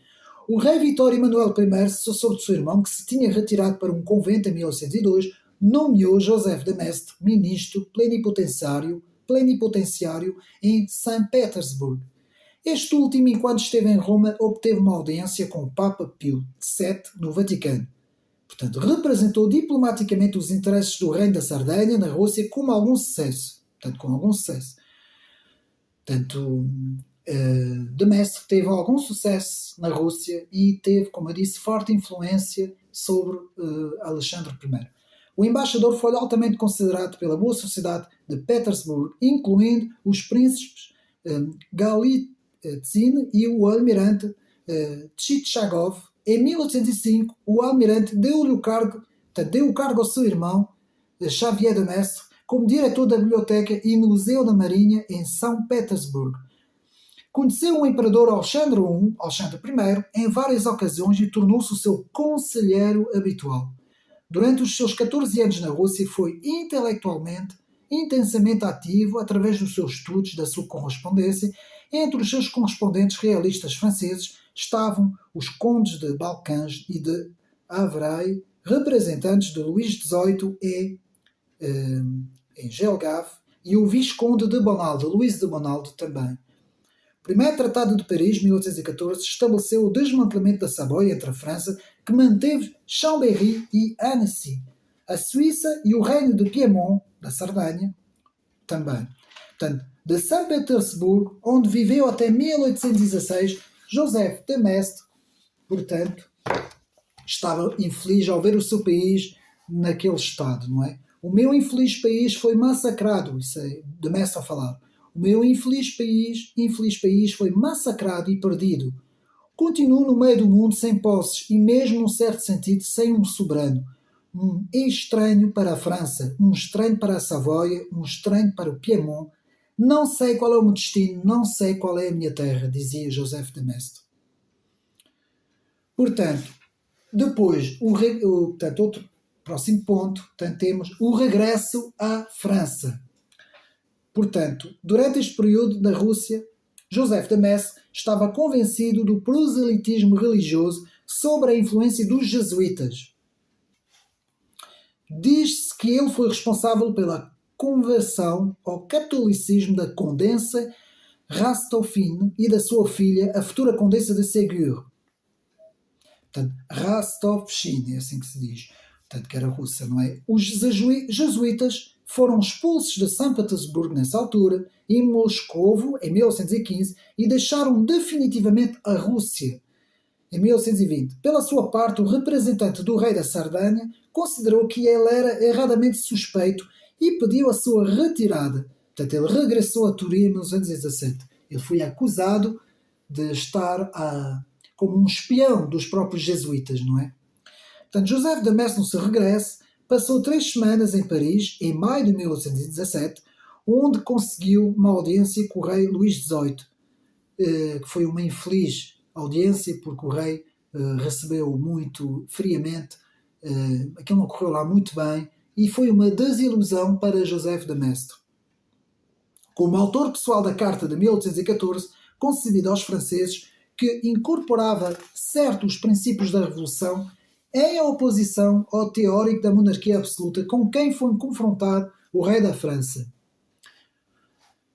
O rei Vitório Emanuel I, sucessor de seu irmão, que se tinha retirado para um convento em 1802, nomeou José de Mestre ministro plenipotenciário em São Petersburgo. Este último, enquanto esteve em Roma, obteve uma audiência com o Papa Pio VII no Vaticano. Portanto, representou diplomaticamente os interesses do reino da Sardenha na Rússia com algum sucesso. De Mestre teve algum sucesso na Rússia e teve, como eu disse, forte influência sobre Alexandre I. O embaixador foi altamente considerado pela boa sociedade de Petersburgo, incluindo os príncipes Galitzin e o almirante Tchitchagov. Em 1805, o almirante deu o cargo ao seu irmão, Xavier de Mestre, como diretor da Biblioteca e Museu da Marinha em São Petersburgo. Conheceu o imperador Alexandre I, em várias ocasiões e tornou-se o seu conselheiro habitual. Durante os seus 14 anos na Rússia, foi intelectualmente intensamente ativo através dos seus estudos, da sua correspondência Entre os seus correspondentes realistas franceses estavam os condes de Balcãs e de Havraille, representantes de Luís XVIII em Gelgave, e o Visconde de Bonalde, Luís de Bonalde também. O primeiro Tratado de Paris, 1814, estabeleceu o desmantelamento da Savoia entre a França, que manteve Chambéry e Annecy, a Suíça e o Reino de Piemont, da Sardanha, também. Portanto, de São Petersburgo, onde viveu até 1816, Joseph de Maistre, portanto, estava infeliz ao ver o seu país naquele estado, não é? O meu infeliz país foi massacrado, isso é de Maistre a falar. O meu infeliz país foi massacrado e perdido. Continuo no meio do mundo sem posses e mesmo, num certo sentido, sem um soberano. Um estranho para a França, um estranho para a Savoia, um estranho para o Piemont. Não sei qual é o meu destino, não sei qual é a minha terra, dizia Joseph de Maistre. Portanto, depois, outro próximo ponto, portanto, temos o regresso à França. Portanto, durante este período da Rússia, Joseph de Maistre estava convencido do proselitismo religioso sobre a influência dos jesuítas. Diz-se que ele foi responsável pela conversão ao catolicismo da Condessa Rastofine e da sua filha, a futura Condessa de Ségur. Portanto, Rastofchine, é assim que se diz. Portanto, que era russa, não é? Os jesuítas foram expulsos de São Petersburgo nessa altura, em Moscovo, em 1915, e deixaram definitivamente a Rússia, em 1920. Pela sua parte, o representante do rei da Sardanha considerou que ele era erradamente suspeito e pediu a sua retirada. Portanto, ele regressou a Turim em 1917. Ele foi acusado de estar como um espião dos próprios jesuítas, não é? Portanto, Joseph de Maistre, no seu regresso, passou 3 semanas em Paris, em maio de 1817, onde conseguiu uma audiência com o rei Luís XVIII, que foi uma infeliz audiência, porque o rei recebeu muito friamente, aquilo não correu lá muito bem, e foi uma desilusão para Joseph de Maistre. Como autor pessoal da Carta de 1814, concedida aos franceses, que incorporava certos princípios da Revolução, em oposição ao teórico da monarquia absoluta com quem foi confrontado o rei da França,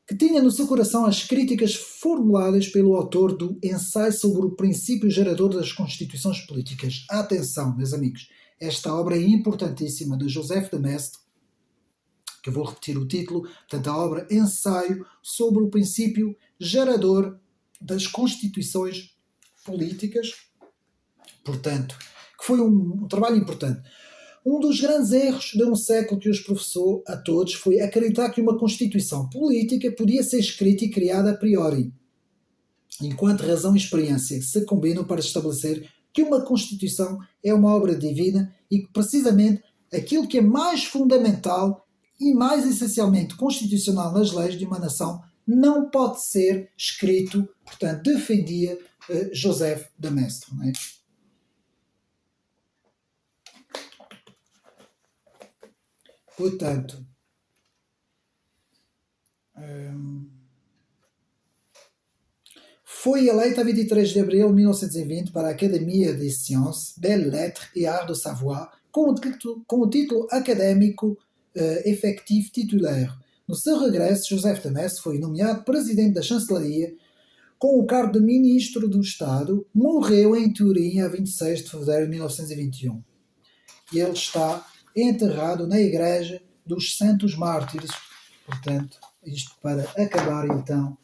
que tinha no seu coração as críticas formuladas pelo autor do Ensaio sobre o princípio gerador das constituições políticas. Atenção, meus amigos, esta obra é importantíssima de Joseph de Maistre, que eu vou repetir o título, portanto, a obra Ensaio sobre o princípio gerador das constituições políticas, portanto, que foi um trabalho importante. Um dos grandes erros de um século que os professou a todos foi acreditar que uma constituição política podia ser escrita e criada a priori, enquanto razão e experiência se combinam para estabelecer que uma constituição é uma obra divina e que precisamente aquilo que é mais fundamental e mais essencialmente constitucional nas leis de uma nação não pode ser escrito, portanto, defendia Joseph de Maistre, não é? Portanto, foi eleita a 23 de abril de 1920 para a Académie des Sciences, Belles Lettres et Arts de Savoie, com o título académico effectif titulaire. No seu regresso, Joseph de Maistre foi nomeado presidente da chancelaria com o cargo de ministro do Estado. Morreu em Turim a 26 de fevereiro de 1921. E ele está enterrado na Igreja dos Santos Mártires. Portanto, isto para acabar então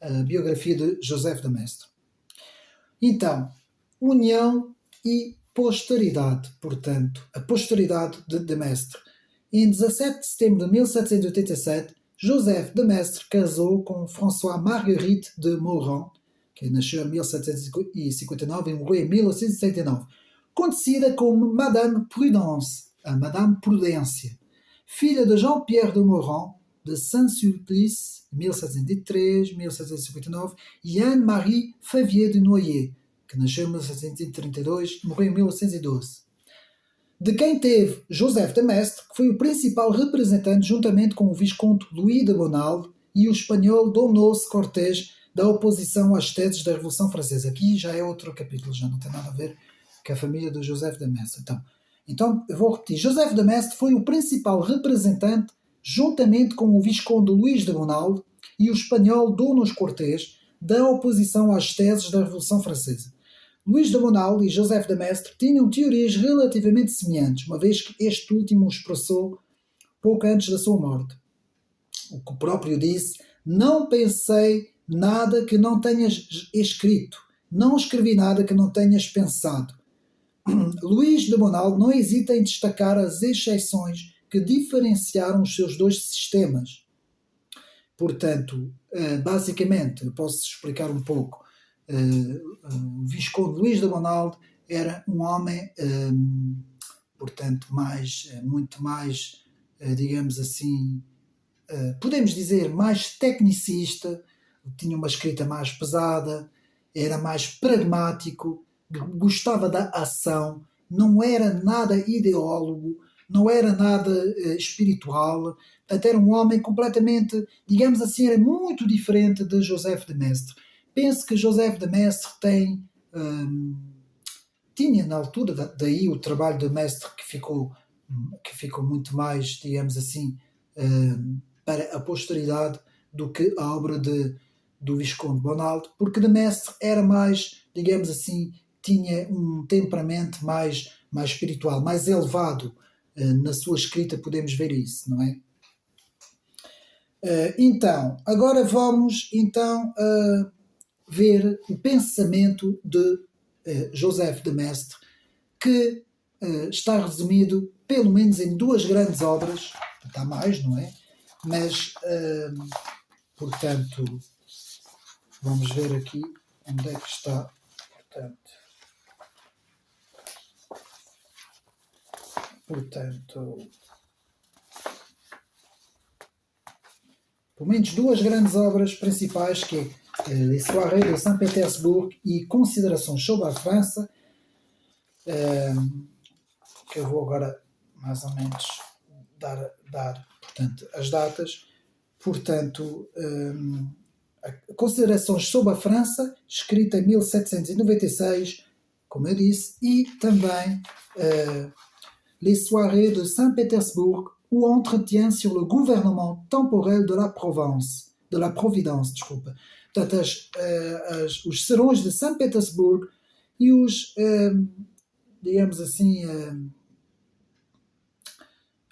a biografia de Joseph de Maistre. Então, união e posteridade, portanto, a posteridade de Maistre. Em 17 de setembro de 1787, Joseph de Maistre casou com François Marguerite de Morand, que nasceu em 1759 e morreu em 1869, conhecida como Madame Prudence, a Madame Prudência, filha de Jean-Pierre de Morand, de Saint-Sulpice, 1703-1759, e Anne-Marie Favier de Noyer, que nasceu em 1732 e morreu em 1812. De quem teve Joseph de Maistre, que foi o principal representante juntamente com o Visconde Louis de Bonald e o espanhol Donos Cortés, da oposição às teses da Revolução Francesa. Aqui já é outro capítulo, já não tem nada a ver com a família do Joseph de Maistre. Então, eu vou repetir. Joseph de Maistre foi o principal representante, juntamente com o Visconde Luís de Bonald e o espanhol Donos Cortés, da oposição às teses da Revolução Francesa. Luís de Bonald e Joseph de Maistre tinham teorias relativamente semelhantes, uma vez que este último expressou pouco antes da sua morte. O que o próprio disse: não pensei nada que não tenhas escrito, não escrevi nada que não tenhas pensado. Luís de Bonald não hesita em destacar as exceções que diferenciaram os seus dois sistemas. Portanto, basicamente, eu posso explicar um pouco. O Visconde Luís de Bonald era um homem, portanto, muito mais, digamos assim, podemos dizer, mais tecnicista, tinha uma escrita mais pesada, era mais pragmático, gostava da ação, não era nada ideólogo, não era nada espiritual, até era um homem completamente, digamos assim, era muito diferente de Joseph de Maistre. Penso que Joseph de Maistre tinha na altura, daí o trabalho de Maistre que ficou muito mais, digamos assim, para a posteridade do que a obra do Visconde Bonald, porque de Maistre era mais, digamos assim, tinha um temperamento mais espiritual, mais elevado. Na sua escrita podemos ver isso, não é? Então, agora vamos ver o pensamento de Joseph de Maistre, que está resumido pelo menos em duas grandes obras, está mais, não é? Mas, portanto, vamos ver aqui onde é que está, portanto, pelo menos duas grandes obras principais, que é Les Soirées de Saint-Pétersbourg e Considerações sobre a França, que eu vou agora mais ou menos dar portanto, as datas. Portanto, Considerações sobre a França, escrita em 1796, como eu disse, e também Les Soirées de Saint-Pétersbourg, ou Entretien sur le gouvernement temporel de la Providence, desculpa. Portanto, os serões de São Petersburgo e os, digamos assim,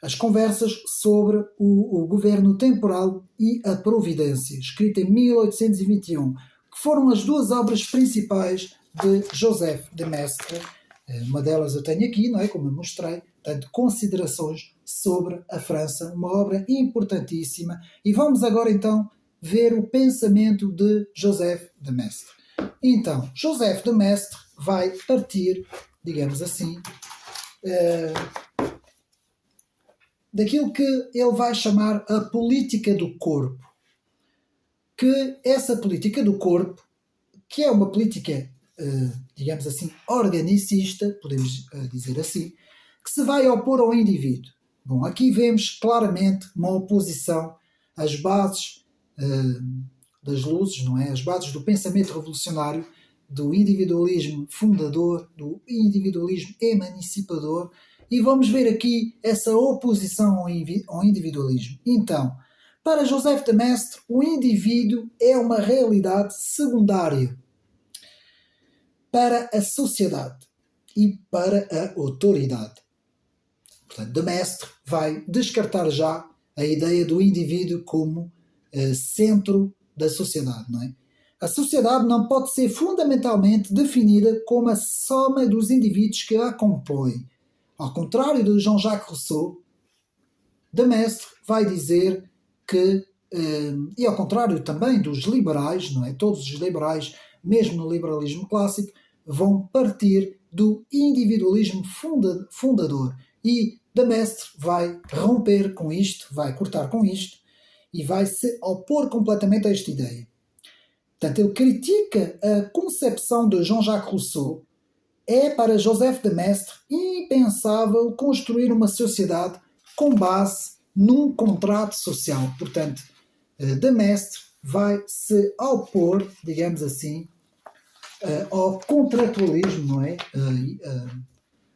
as conversas sobre o governo temporal e a providência, escrita em 1821, que foram as duas obras principais de Joseph de Maistre. Uma delas eu tenho aqui, não é? Como eu mostrei, portanto, Considerações sobre a França, uma obra importantíssima. E vamos agora então ver o pensamento de Joseph de Maistre. Então, Joseph de Maistre vai partir, digamos assim, daquilo que ele vai chamar a política do corpo. Que essa política do corpo, que é uma política, digamos assim, organicista, podemos dizer assim, que se vai opor ao indivíduo. Bom, aqui vemos claramente uma oposição às bases das luzes, não é? As bases do pensamento revolucionário, do individualismo fundador, do individualismo emancipador, e vamos ver aqui essa oposição ao individualismo. Então, para Joseph de Maistre, o indivíduo é uma realidade secundária para a sociedade e para a autoridade. Portanto, de Maistre vai descartar já a ideia do indivíduo como centro da sociedade, não é? A sociedade não pode ser fundamentalmente definida como a soma dos indivíduos que a compõem. Ao contrário de Jean-Jacques Rousseau, de Maistre vai dizer que, e ao contrário também dos liberais, não é? Todos os liberais, mesmo no liberalismo clássico, vão partir do individualismo fundador. E de Maistre vai romper com isto, vai cortar com isto e vai se opor completamente a esta ideia. Portanto, ele critica a concepção de Jean-Jacques Rousseau. É para Joseph de Maistre impensável construir uma sociedade com base num contrato social. Portanto, de Mestre vai se opor, digamos assim, ao contratualismo, não é?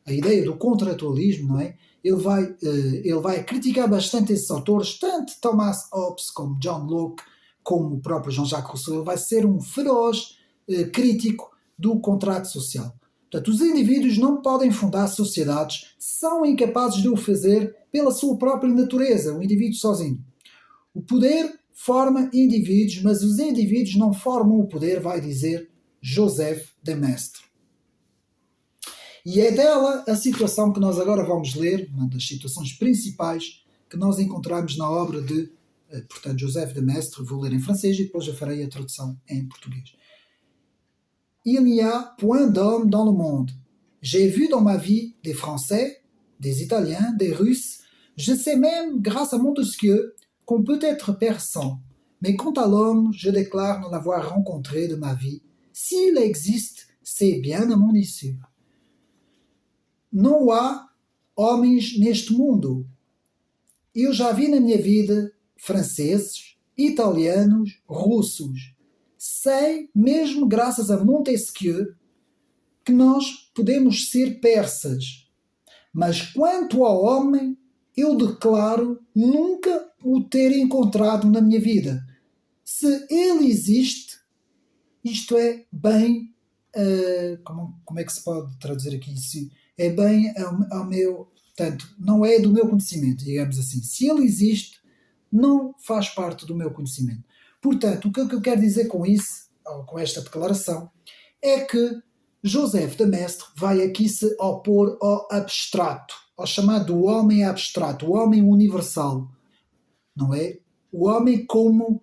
A ideia do contratualismo, não é? Ele vai criticar bastante esses autores, tanto Thomas Hobbes como John Locke, como o próprio Jean-Jacques Rousseau. Ele vai ser um feroz crítico do contrato social. Portanto, os indivíduos não podem fundar sociedades, são incapazes de o fazer pela sua própria natureza, o indivíduo sozinho. O poder forma indivíduos, mas os indivíduos não formam o poder, vai dizer Joseph de Maistre. E é dela a situação que nós agora vamos ler, uma das situações principais que nós encontramos na obra de, portanto, Joseph de Maistre. Vou ler em francês e depois já farei a tradução em português. Il n'y a point d'homme dans le monde. J'ai vu dans ma vie des Français, des Italiens, des Russes. Je sais même, grâce à Montesquieu, qu'on peut être persan. Mais quant à l'homme, je déclare ne l'avoir rencontré de ma vie. S'il existe, c'est bien à mon issue. Não há homens neste mundo. Eu já vi na minha vida franceses, italianos, russos. Sei, mesmo graças a Montesquieu, que nós podemos ser persas. Mas quanto ao homem, eu declaro nunca o ter encontrado na minha vida. Se ele existe, isto é bem... como é que se pode traduzir aqui? É bem ao meu... Portanto, não é do meu conhecimento, digamos assim. Se ele existe, não faz parte do meu conhecimento. Portanto, o que eu quero dizer com isso, ou com esta declaração, é que Joseph de Maistre vai aqui se opor ao abstrato, ao chamado homem abstrato, o homem universal, não é? O homem como,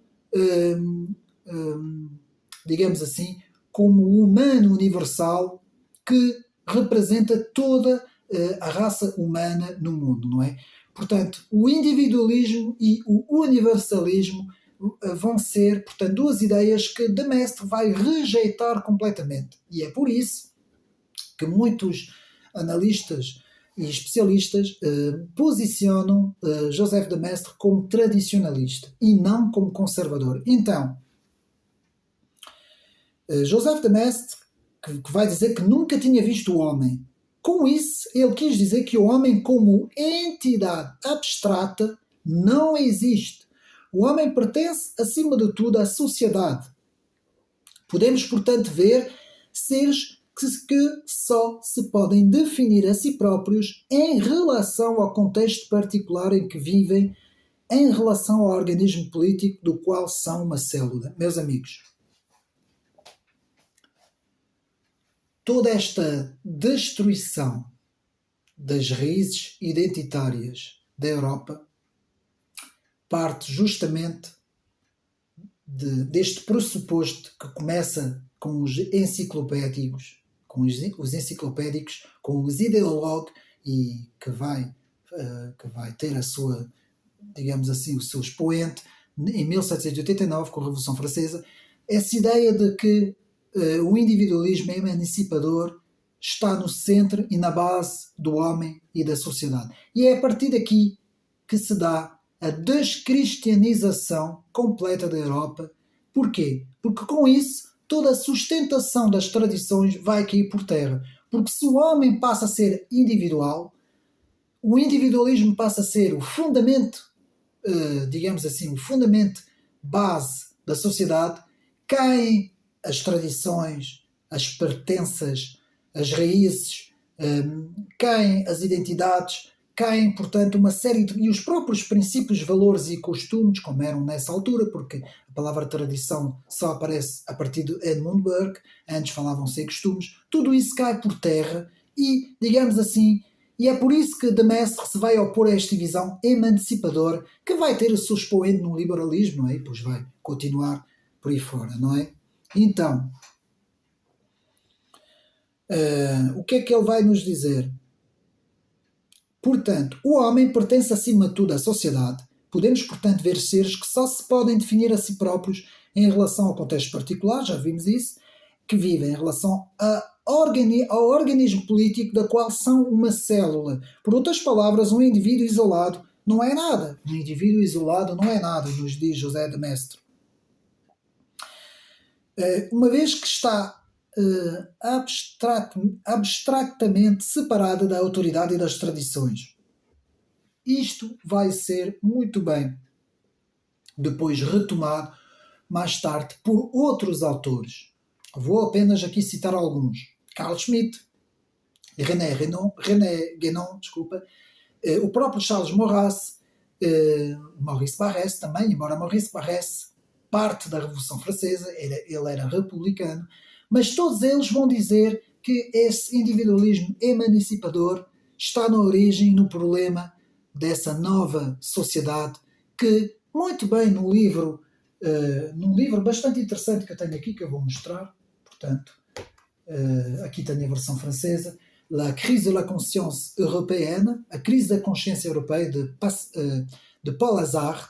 digamos assim, como o humano universal que representa toda a raça humana no mundo, não é? Portanto, o individualismo e o universalismo vão ser, portanto, duas ideias que de Maistre vai rejeitar completamente. E é por isso que muitos analistas e especialistas posicionam Joseph de Maistre como tradicionalista e não como conservador. Então, Joseph de Maistre, que vai dizer que nunca tinha visto o homem, com isso ele quis dizer que o homem como entidade abstrata não existe. O homem pertence, acima de tudo, à sociedade. Podemos, portanto, ver seres que só se podem definir a si próprios em relação ao contexto particular em que vivem, em relação ao organismo político do qual são uma célula. Meus amigos, toda esta destruição das raízes identitárias da Europa parte justamente deste pressuposto que começa com os enciclopédicos, com os ideólogos, e que vai ter a sua, digamos assim, o seu expoente em 1789 com a Revolução Francesa, essa ideia de que o individualismo emancipador está no centro e na base do homem e da sociedade. E é a partir daqui que se dá a descristianização completa da Europa. Porquê? Porque com isso toda a sustentação das tradições vai cair por terra. Porque se o homem passa a ser individual, o individualismo passa a ser o fundamento, digamos assim, o fundamento base da sociedade, caem as tradições, as pertenças, as raízes, caem as identidades, caem, portanto, uma série e os próprios princípios, valores e costumes, como eram nessa altura, porque a palavra tradição só aparece a partir de Edmund Burke, antes falavam-se em costumes, tudo isso cai por terra e, digamos assim, e é por isso que de Maistre se vai opor a esta visão emancipadora, que vai ter o seu expoente no liberalismo, não é? E depois vai continuar por aí fora, não é? Então, o que é que ele vai nos dizer? Portanto, o homem pertence acima de tudo à sociedade. Podemos, portanto, ver seres que só se podem definir a si próprios em relação ao contexto particular, já vimos isso, que vivem em relação ao organismo político da qual são uma célula. Por outras palavras, um indivíduo isolado não é nada. Um indivíduo isolado não é nada, nos diz José de Maistre. Uma vez que está abstractamente separada da autoridade e das tradições. Isto vai ser muito bem depois retomado mais tarde por outros autores. Vou apenas aqui citar alguns. Carl Schmitt, René Guénon, o próprio Charles Maurras, Maurice Barrès também, embora Maurice Barrès parte da Revolução Francesa, ele era republicano, mas todos eles vão dizer que esse individualismo emancipador está na origem, no problema dessa nova sociedade que, muito bem, num livro bastante interessante que eu tenho aqui, que eu vou mostrar, portanto, aqui tenho a versão francesa, La crise de la conscience européenne, a crise da consciência europeia, de Paul Hazard,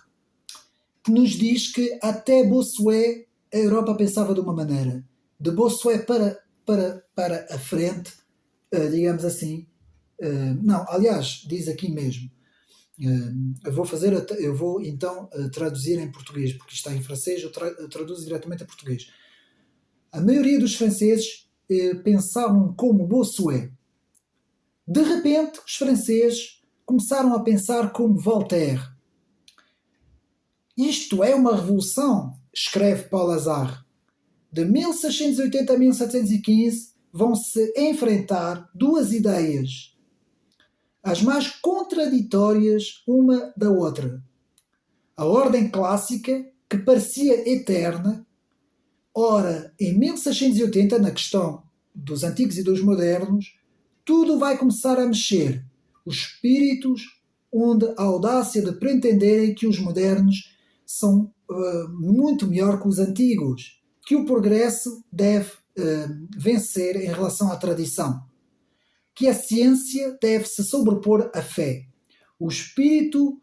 que nos diz que até Bossuet a Europa pensava de uma maneira. De Bossuet para a frente, digamos assim, não, aliás, diz aqui mesmo, eu vou então traduzir em português, porque está em francês, eu traduzo diretamente a português. A maioria dos franceses pensavam como Bossuet. De repente, os franceses começaram a pensar como Voltaire. Isto é uma revolução, escreve Paul Hazard. De 1680 a 1715 vão-se enfrentar duas ideias, as mais contraditórias uma da outra. A ordem clássica, que parecia eterna, ora, em 1680, na questão dos antigos e dos modernos, tudo vai começar a mexer. Os espíritos, onde a audácia de pretenderem que os modernos são muito melhor que os antigos, que o progresso deve vencer em relação à tradição, que a ciência deve se sobrepor à fé. O espírito,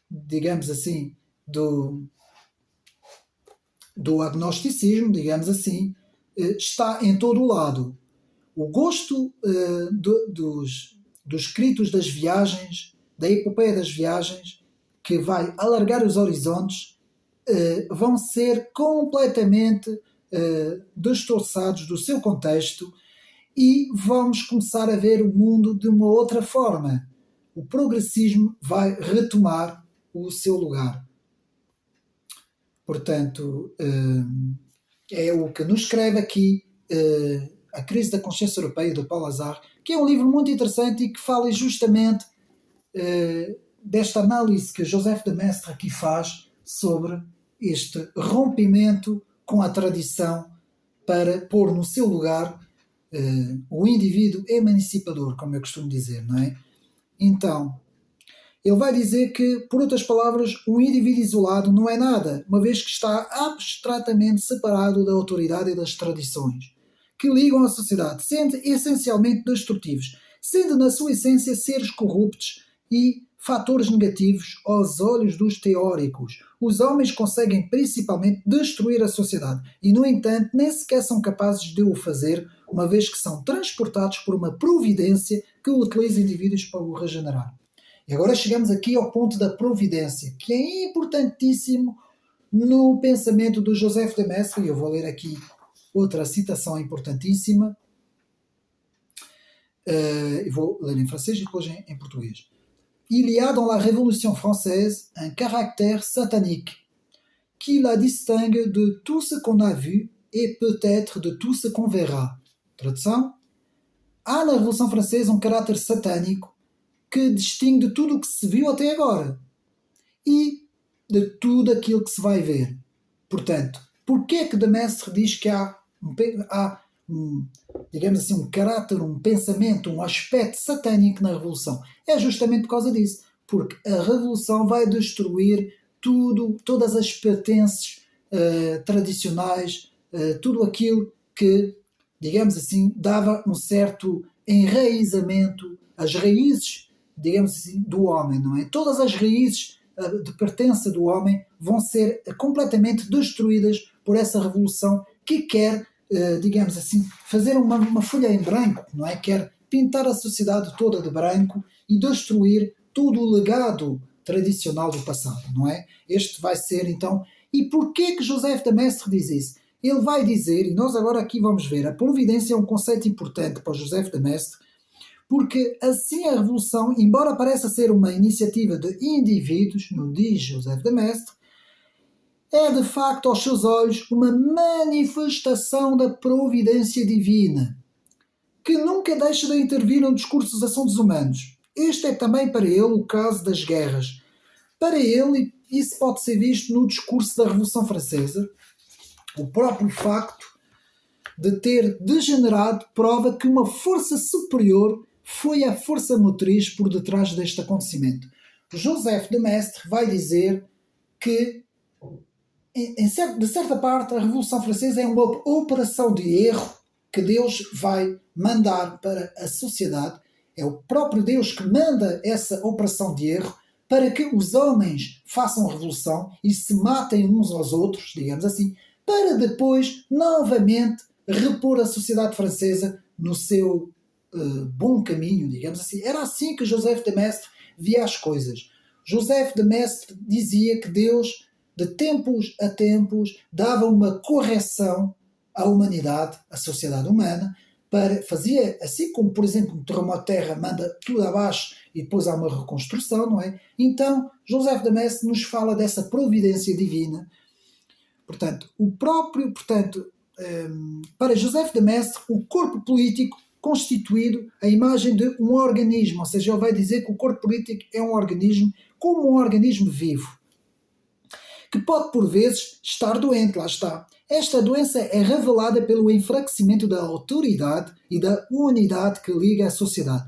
digamos assim, do agnosticismo, digamos assim, está em todo o lado. O gosto dos escritos das viagens, da epopeia das viagens, que vai alargar os horizontes, vão ser completamente destorçados do seu contexto e vamos começar a ver o mundo de uma outra forma. O progressismo vai retomar o seu lugar. Portanto, é o que nos escreve aqui A Crise da Consciência Europeia, de Paul Hazard, que é um livro muito interessante e que fala justamente desta análise que Joseph de Maistre aqui faz sobre este rompimento com a tradição para pôr no seu lugar o indivíduo emancipador, como eu costumo dizer, não é? Então, ele vai dizer que, por outras palavras, um indivíduo isolado não é nada, uma vez que está abstratamente separado da autoridade e das tradições que ligam a sociedade, sendo essencialmente destrutivos, sendo na sua essência seres corruptos e fatores negativos aos olhos dos teóricos. Os homens conseguem principalmente destruir a sociedade e, no entanto, nem sequer são capazes de o fazer, uma vez que são transportados por uma providência que utiliza indivíduos para o regenerar. E agora chegamos aqui ao ponto da providência, que é importantíssimo no pensamento do Joseph de Maistre, e eu vou ler aqui outra citação importantíssima, eu vou ler em francês e depois em português. Il y a dans la Révolution française un caractère satanique qui la distingue de tout ce qu'on a vu et peut-être de tout ce qu'on verra. Tradução? Há na Revolução Francesa um caráter satânico que distingue de tudo o que se viu até agora e de tudo aquilo que se vai ver. Portanto, porquê é que de Maistre diz que há digamos assim, um caráter, um pensamento, um aspecto satânico na Revolução? É justamente por causa disso, porque a Revolução vai destruir tudo, todas as pertences tradicionais, tudo aquilo que, digamos assim, dava um certo enraizamento, as raízes, digamos assim, do homem, não é? Todas as raízes de pertença do homem vão ser completamente destruídas por essa revolução que quer, digamos assim, fazer uma folha em branco, não é? Quer pintar a sociedade toda de branco e destruir todo o legado tradicional do passado, não é? Este vai ser então... E porquê que José de Maistre diz isso? Ele vai dizer, e nós agora aqui vamos ver, a providência é um conceito importante para José de Maistre, porque assim a revolução, embora pareça ser uma iniciativa de indivíduos, não diz José de Maistre, é de facto aos seus olhos uma manifestação da providência divina, que nunca deixa de intervir no discurso dos assuntos humanos. Este é também para ele o caso das guerras. Para ele, isso pode ser visto no discurso da Revolução Francesa, o próprio facto de ter degenerado prova que uma força superior foi a força motriz por detrás deste acontecimento. José de Maistre vai dizer que, de certa parte, a Revolução Francesa é uma operação de erro que Deus vai mandar para a sociedade. É o próprio Deus que manda essa operação de erro para que os homens façam revolução e se matem uns aos outros, digamos assim, para depois, novamente, repor a sociedade francesa no seu bom caminho, digamos assim. Era assim que José de Maistre via as coisas. José de Maistre dizia que Deus, de tempos a tempos, dava uma correção à humanidade, à sociedade humana, fazia, assim como, por exemplo, um terremoto de terra manda tudo abaixo e depois há uma reconstrução, não é? Então, José de Maistre nos fala dessa providência divina. Portanto, para José de Maistre, o corpo político constituído a imagem de um organismo, ou seja, ele vai dizer que o corpo político é um organismo como um organismo vivo, que pode por vezes estar doente, lá está. Esta doença é revelada pelo enfraquecimento da autoridade e da unidade que liga a sociedade.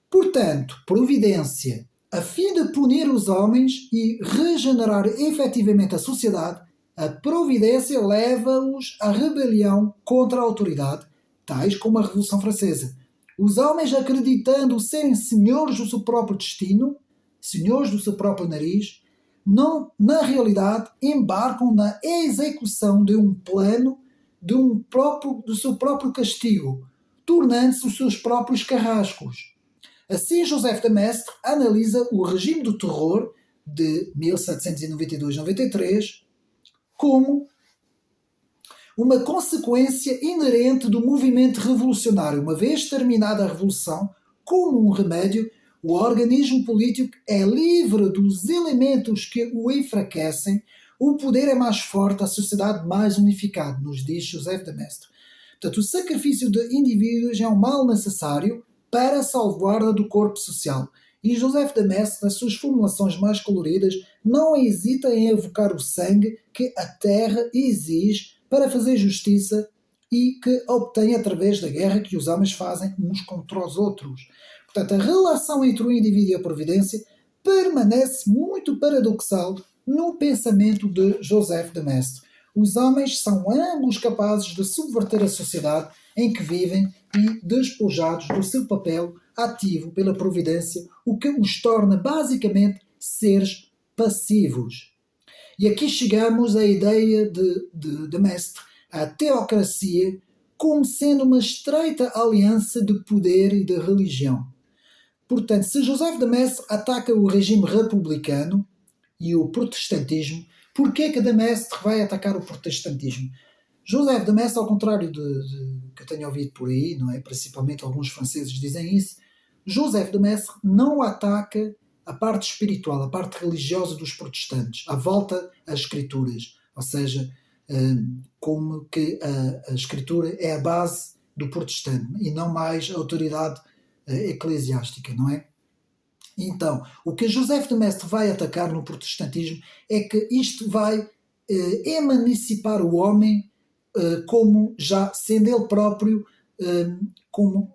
Portanto, providência, a fim de punir os homens e regenerar efetivamente a sociedade, a providência leva-os à rebelião contra a autoridade, tais como a Revolução Francesa. Os homens, acreditando serem senhores do seu próprio destino, senhores do seu próprio nariz, não, na realidade, embarcam na execução de um plano do seu próprio castigo, tornando-se os seus próprios carrascos. Assim, José de Maistre analisa o regime do terror de 1792-93 como uma consequência inerente do movimento revolucionário. Uma vez terminada a revolução, como um remédio, o organismo político é livre dos elementos que o enfraquecem, o poder é mais forte, a sociedade mais unificada, nos diz José de Maistre. Portanto, o sacrifício de indivíduos é um mal necessário para a salvaguarda do corpo social. E José de Maistre, nas suas formulações mais coloridas, não hesita em evocar o sangue que a terra exige para fazer justiça e que obtém através da guerra que os homens fazem uns contra os outros. Portanto, a relação entre o indivíduo e a providência permanece muito paradoxal no pensamento de José de Maistre. Os homens são ambos capazes de subverter a sociedade em que vivem e despojados do seu papel ativo pela providência, o que os torna basicamente seres passivos. E aqui chegamos à ideia de Maistre, a teocracia, como sendo uma estreita aliança de poder e de religião. Portanto, se José de Maistre ataca o regime republicano e o protestantismo, por que de Maistre vai atacar o protestantismo? José de Maistre, ao contrário de que eu tenho ouvido por aí, não é? Principalmente alguns franceses dizem isso, José de Maistre não ataca a parte espiritual, a parte religiosa dos protestantes, a volta às escrituras, ou seja, como que a escritura é a base do protestante e não mais a autoridade eclesiástica, não é? Então, o que José de Maistre vai atacar no protestantismo é que isto vai emancipar o homem como já sendo ele próprio, como,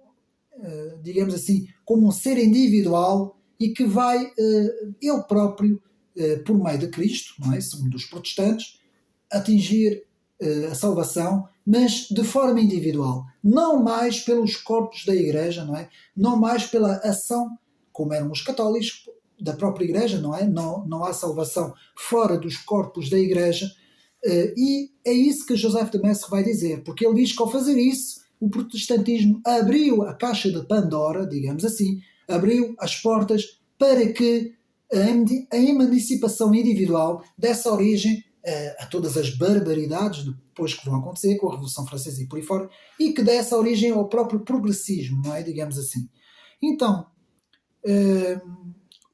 digamos assim, como um ser individual e que vai ele próprio, por meio de Cristo, não é? Segundo os protestantes, atingir a salvação, mas de forma individual, não mais pelos corpos da Igreja, não é? Não mais pela ação, como eram os católicos da própria Igreja, não é? Não há salvação fora dos corpos da Igreja, e é isso que José de Maistre vai dizer, porque ele diz que ao fazer isso, o protestantismo abriu a caixa de Pandora, digamos assim, abriu as portas para que a emancipação individual desse origem a todas as barbaridades depois que vão acontecer com a Revolução Francesa e por aí fora, e que desse origem ao próprio progressismo, não é? Digamos assim. Então,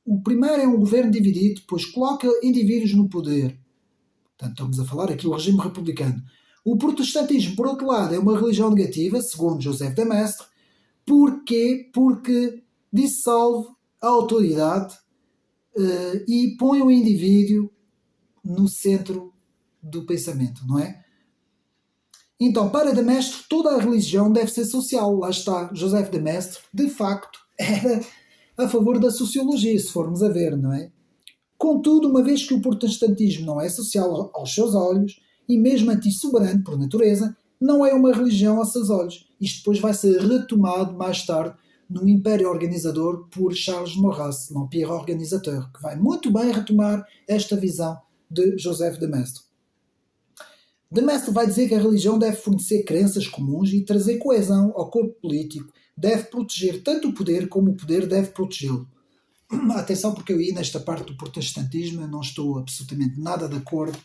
o primeiro é um governo dividido, pois coloca indivíduos no poder. Portanto, estamos a falar aqui do regime republicano. O protestantismo, por outro lado, é uma religião negativa, segundo Joseph de Maistre. Porquê? Porque dissolve a autoridade e põe o indivíduo no centro do pensamento, não é? Então, para de Maistre, toda a religião deve ser social. Lá está, Joseph de Maistre, de facto, era a favor da sociologia, se formos a ver, não é? Contudo, uma vez que o protestantismo não é social aos seus olhos, e mesmo anti-soberano por natureza, não é uma religião aos seus olhos. Isto depois vai ser retomado mais tarde no Império Organizador por Charles de Maurras, l'Empire Organisateur, que vai muito bem retomar esta visão de Joseph de Maistre. De Maistre vai dizer que a religião deve fornecer crenças comuns e trazer coesão ao corpo político, deve proteger tanto o poder como o poder deve protegê-lo. Atenção, porque eu aí nesta parte do protestantismo eu não estou absolutamente nada de acordo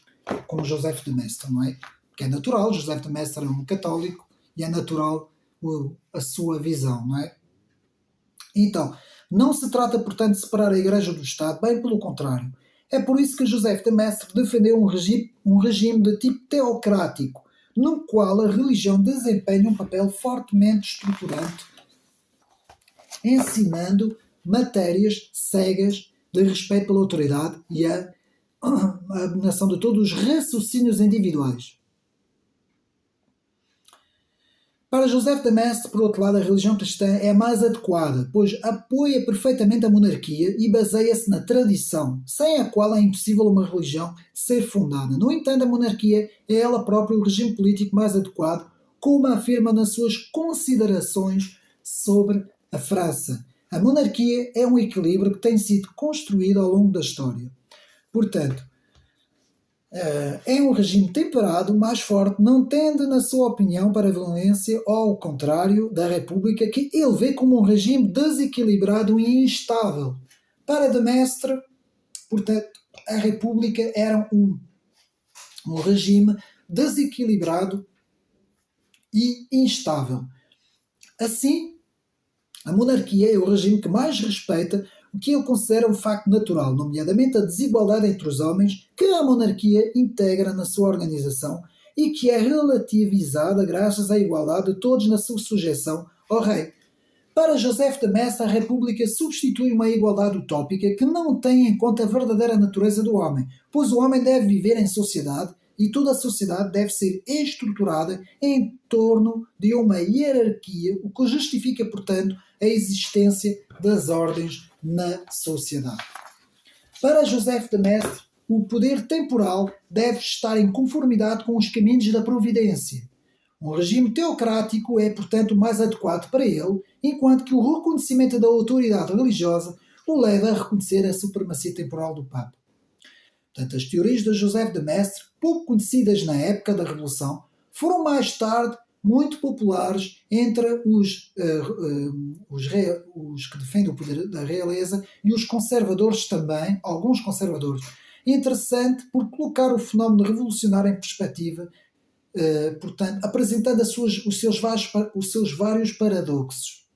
com Joseph de Maistre, não é? Porque é natural, Joseph de Maistre é um católico e é natural a sua visão, não é? Então, não se trata, portanto, de separar a Igreja do Estado, bem pelo contrário. É por isso que Joseph de Maistre defendeu um regime de tipo teocrático, no qual a religião desempenha um papel fortemente estruturante, ensinando matérias cegas de respeito pela autoridade e a abominação de todos os raciocínios individuais. Para Joseph de Maistre, por outro lado, a religião cristã é mais adequada, pois apoia perfeitamente a monarquia e baseia-se na tradição, sem a qual é impossível uma religião ser fundada. No entanto, a monarquia é ela própria o regime político mais adequado, como afirma nas suas considerações sobre a França. A monarquia é um equilíbrio que tem sido construído ao longo da história. Portanto, é um regime temperado, mais forte, não tende, na sua opinião, para a violência, ao contrário da República, que ele vê como um regime desequilibrado e instável. Para de Maistre, portanto, a República era um regime desequilibrado e instável. Assim, a monarquia é o regime que mais respeita o que ele considera um facto natural, nomeadamente a desigualdade entre os homens que a monarquia integra na sua organização e que é relativizada graças à igualdade de todos na sua sujeição ao rei. Para Joseph de Maistre, a República substitui uma igualdade utópica que não tem em conta a verdadeira natureza do homem, pois o homem deve viver em sociedade e toda a sociedade deve ser estruturada em torno de uma hierarquia, o que justifica, portanto, a existência das ordens na sociedade. Para Joseph de Maistre, o poder temporal deve estar em conformidade com os caminhos da providência. Um regime teocrático é, portanto, mais adequado para ele, enquanto que o reconhecimento da autoridade religiosa o leva a reconhecer a supremacia temporal do Papa. Portanto, as teorias de Joseph de Maistre, pouco conhecidas na época da Revolução, foram mais tarde muito populares entre os que defendem o poder da realeza e os conservadores também, alguns conservadores. Interessante por colocar o fenómeno revolucionário em perspectiva, portanto, apresentando os seus vários paradoxos.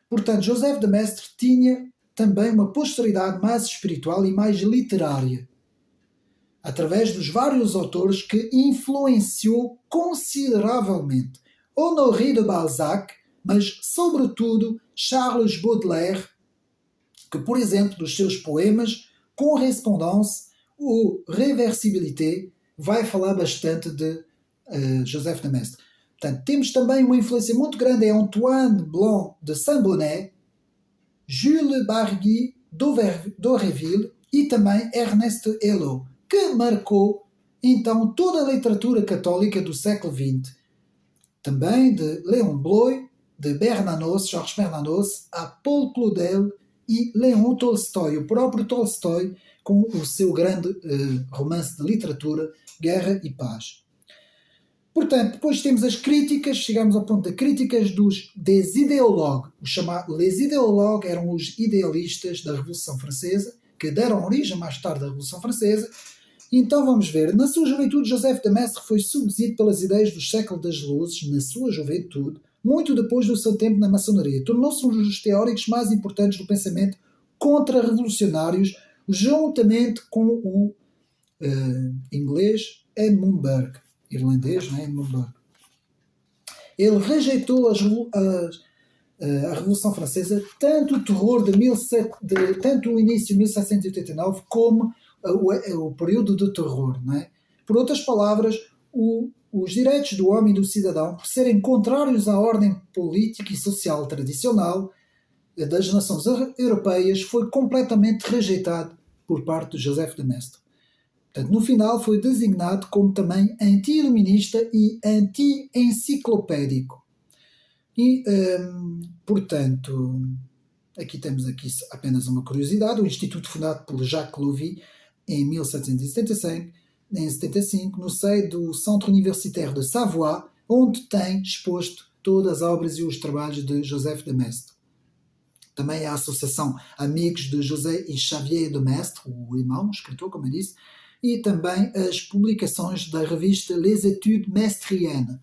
Portanto, Joseph de Maistre tinha também uma posterioridade mais espiritual e mais literária, através dos vários autores que influenciou consideravelmente Honoré de Balzac, mas sobretudo Charles Baudelaire, que, por exemplo, dos seus poemas Correspondance ou Reversibilité, vai falar bastante de Joseph de Maistre. Portanto, temos também uma influência muito grande em Antoine Blanc de Saint-Bonnet, Jules Bargui d'Aurevilly e também Ernest Hello, que marcou então toda a literatura católica do século XX. Também de Léon Bloy, de Bernanos, Georges Bernanos, a Paul Claudel e Léon Tolstói, o próprio Tolstói, com o seu grande romance de literatura, Guerra e Paz. Portanto, depois temos as críticas, chegamos ao ponto de críticas des idéologues. Les idéologues eram os idealistas da Revolução Francesa, que deram origem mais tarde à Revolução Francesa. Então vamos ver. Na sua juventude, Joseph de Maistre foi seduzido pelas ideias do século das luzes, na sua juventude, muito depois do seu tempo na maçonaria. Tornou-se um dos teóricos mais importantes do pensamento contra-revolucionários, juntamente com o inglês Edmund Burke, irlandês, não é? Edmund Burke. Ele rejeitou a Revolução Francesa, tanto o terror tanto o início de 1789 como o período do terror. Não é? Por outras palavras, os direitos do homem e do cidadão, por serem contrários à ordem política e social tradicional das nações europeias, foi completamente rejeitado por parte de Joseph de Maistre. Portanto, no final foi designado como também anti-iluminista e anti-enciclopédico. E, portanto, aqui temos apenas uma curiosidade. O Instituto, fundado por Jacques Louvi em 1775, no seio do Centre Universitaire de Savoie, onde tem exposto todas as obras e os trabalhos de Joseph de Maistre. Também a Associação Amigos de José e Xavier de Maistre, o irmão, o escritor, como eu disse, e também as publicações da revista Les Études Maestriennes,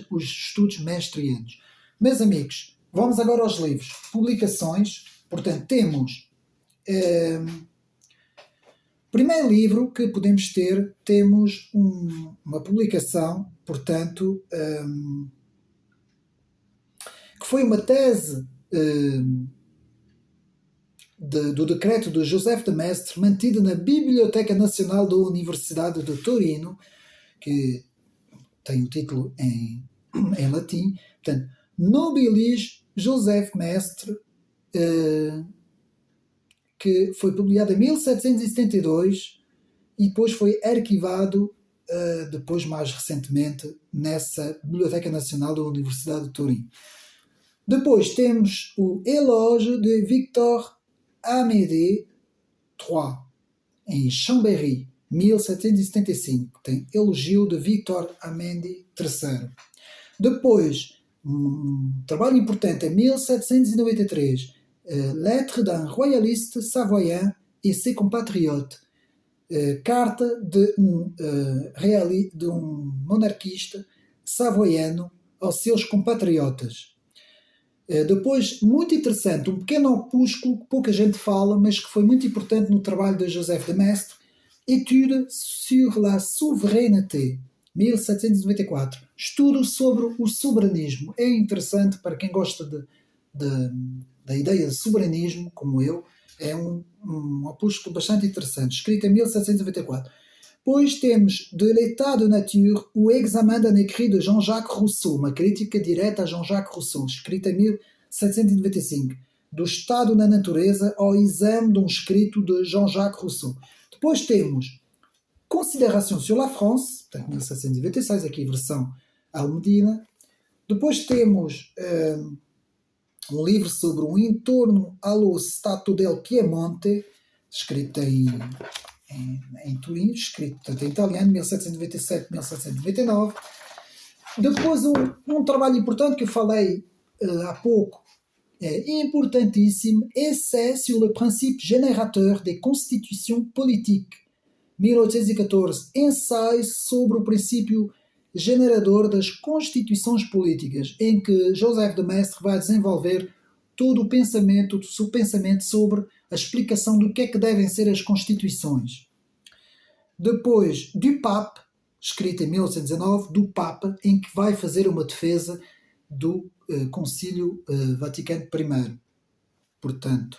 os estudos maestrianos. Meus amigos, vamos agora aos livros. Publicações, portanto, temos primeiro livro que podemos ter, temos uma publicação, portanto, que foi uma tese do decreto de Joseph de Maistre, mantido na Biblioteca Nacional da Universidade de Torino, que tem o título em latim, portanto, Nobilis Joseph Maistre, que foi publicado em 1772 e depois foi arquivado, depois mais recentemente, nessa Biblioteca Nacional da Universidade de Torino. Depois temos o Éloge de Victor Amédée III, em Chambéry, 1775. Tem Elogio de Victor Amédée III. Depois, um trabalho importante, em 1793, Lettre d'un royaliste savoyen et ses compatriotes. Carta de um monarquista savoiano aos seus compatriotas. Depois, muito interessante, um pequeno opúsculo que pouca gente fala, mas que foi muito importante no trabalho de Joseph de Maistre, Étude sur la souveraineté, 1794. Estudo sobre o soberanismo. É interessante para quem gosta da ideia de soberanismo, como eu. É um opúsculo bastante interessante, escrito em 1794. Depois temos De l'état de nature, o examen d'un écrit de Jean-Jacques Rousseau, uma crítica direta a Jean-Jacques Rousseau, escrita em 1795. Do estado na natureza ao exame de um escrito de Jean-Jacques Rousseau. Depois temos Considération sur la France, portanto 1796, aqui a versão Almedina. Depois temos um livro sobre o Intorno allo Stato del Piemonte, escrito em Turim, escrito em italiano, 1797-1799. Depois um trabalho importante que eu falei há pouco, importantíssimo, Essai sur le principe générateur des constitutions politiques, 1814, ensaio sobre o princípio generador das constituições políticas, em que Joseph de Maistre vai desenvolver todo o seu pensamento sobre a explicação do que é que devem ser as constituições. Depois, Du Pape, escrito em 1819, do Papa, em que vai fazer uma defesa do Concílio Vaticano I. Portanto,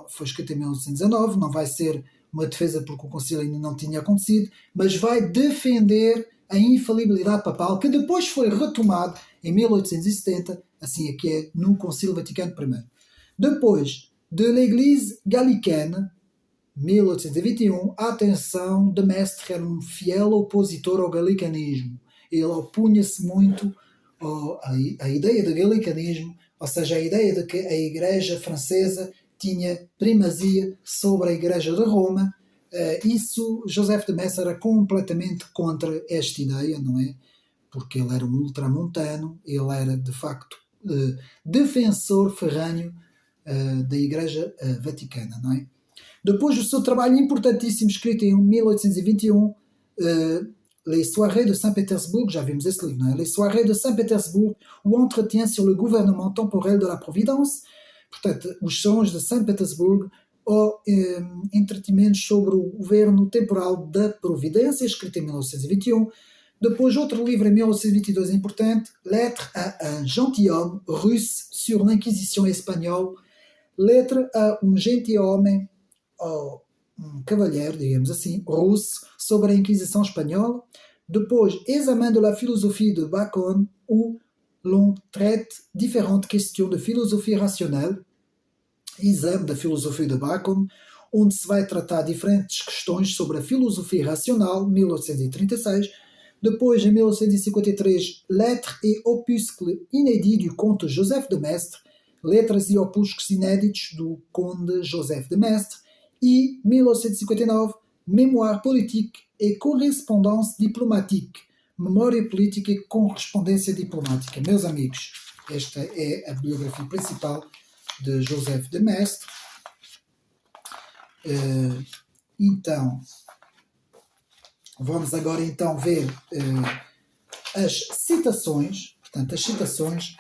foi escrito em 1819, não vai ser uma defesa porque o concílio ainda não tinha acontecido, mas vai defender a infalibilidade papal, que depois foi retomado em 1870, assim aqui é no Concílio Vaticano I. Depois, de l'Église gallicaine, 1821, atenção, de Maistre era um fiel opositor ao galicanismo. Ele opunha-se muito à ideia de galicanismo, ou seja, a ideia de que a Igreja francesa tinha primazia sobre a Igreja de Roma, Isso, Joseph de Maistre era completamente contra esta ideia, não é? Porque ele era um ultramontano, ele era de facto defensor ferrenho da Igreja Vaticana, não é? Depois do seu trabalho importantíssimo escrito em 1821, Les Soirées de Saint-Pétersbourg, já vimos esse livro, não é? Les Soirées de Saint-Pétersbourg, o entretien sur le gouvernement temporel de la Providence, portanto, os sons de Saint-Pétersbourg, ou entretenimentos sobre o governo temporal da Providência, escrito em 1921. Depois, outro livro em 1922 importante, Lettre à un gentilhomme russe sur l'Inquisition espagnole, Lettre a um gentilhomem, ou um cavalheiro, digamos assim, russo, sobre a Inquisição espanhola. Depois, Examen de la philosophie de Bacon, où l'on traite différentes questions de philosophie rationnelle, Exame da Filosofia de Bacon, onde se vai tratar diferentes questões sobre a filosofia racional, 1836. Depois, em 1953, Lettres et opuscules inédits du comte Joseph de Maistre, Letras e opúsculos inéditos do conde Joseph de Maistre. E 1959, Mémoire politique et correspondance diplomatique, Memória política e correspondência diplomática. Meus amigos, esta é a biografia principal de Joseph de Maistre. Então, vamos agora então ver as citações, portanto, as citações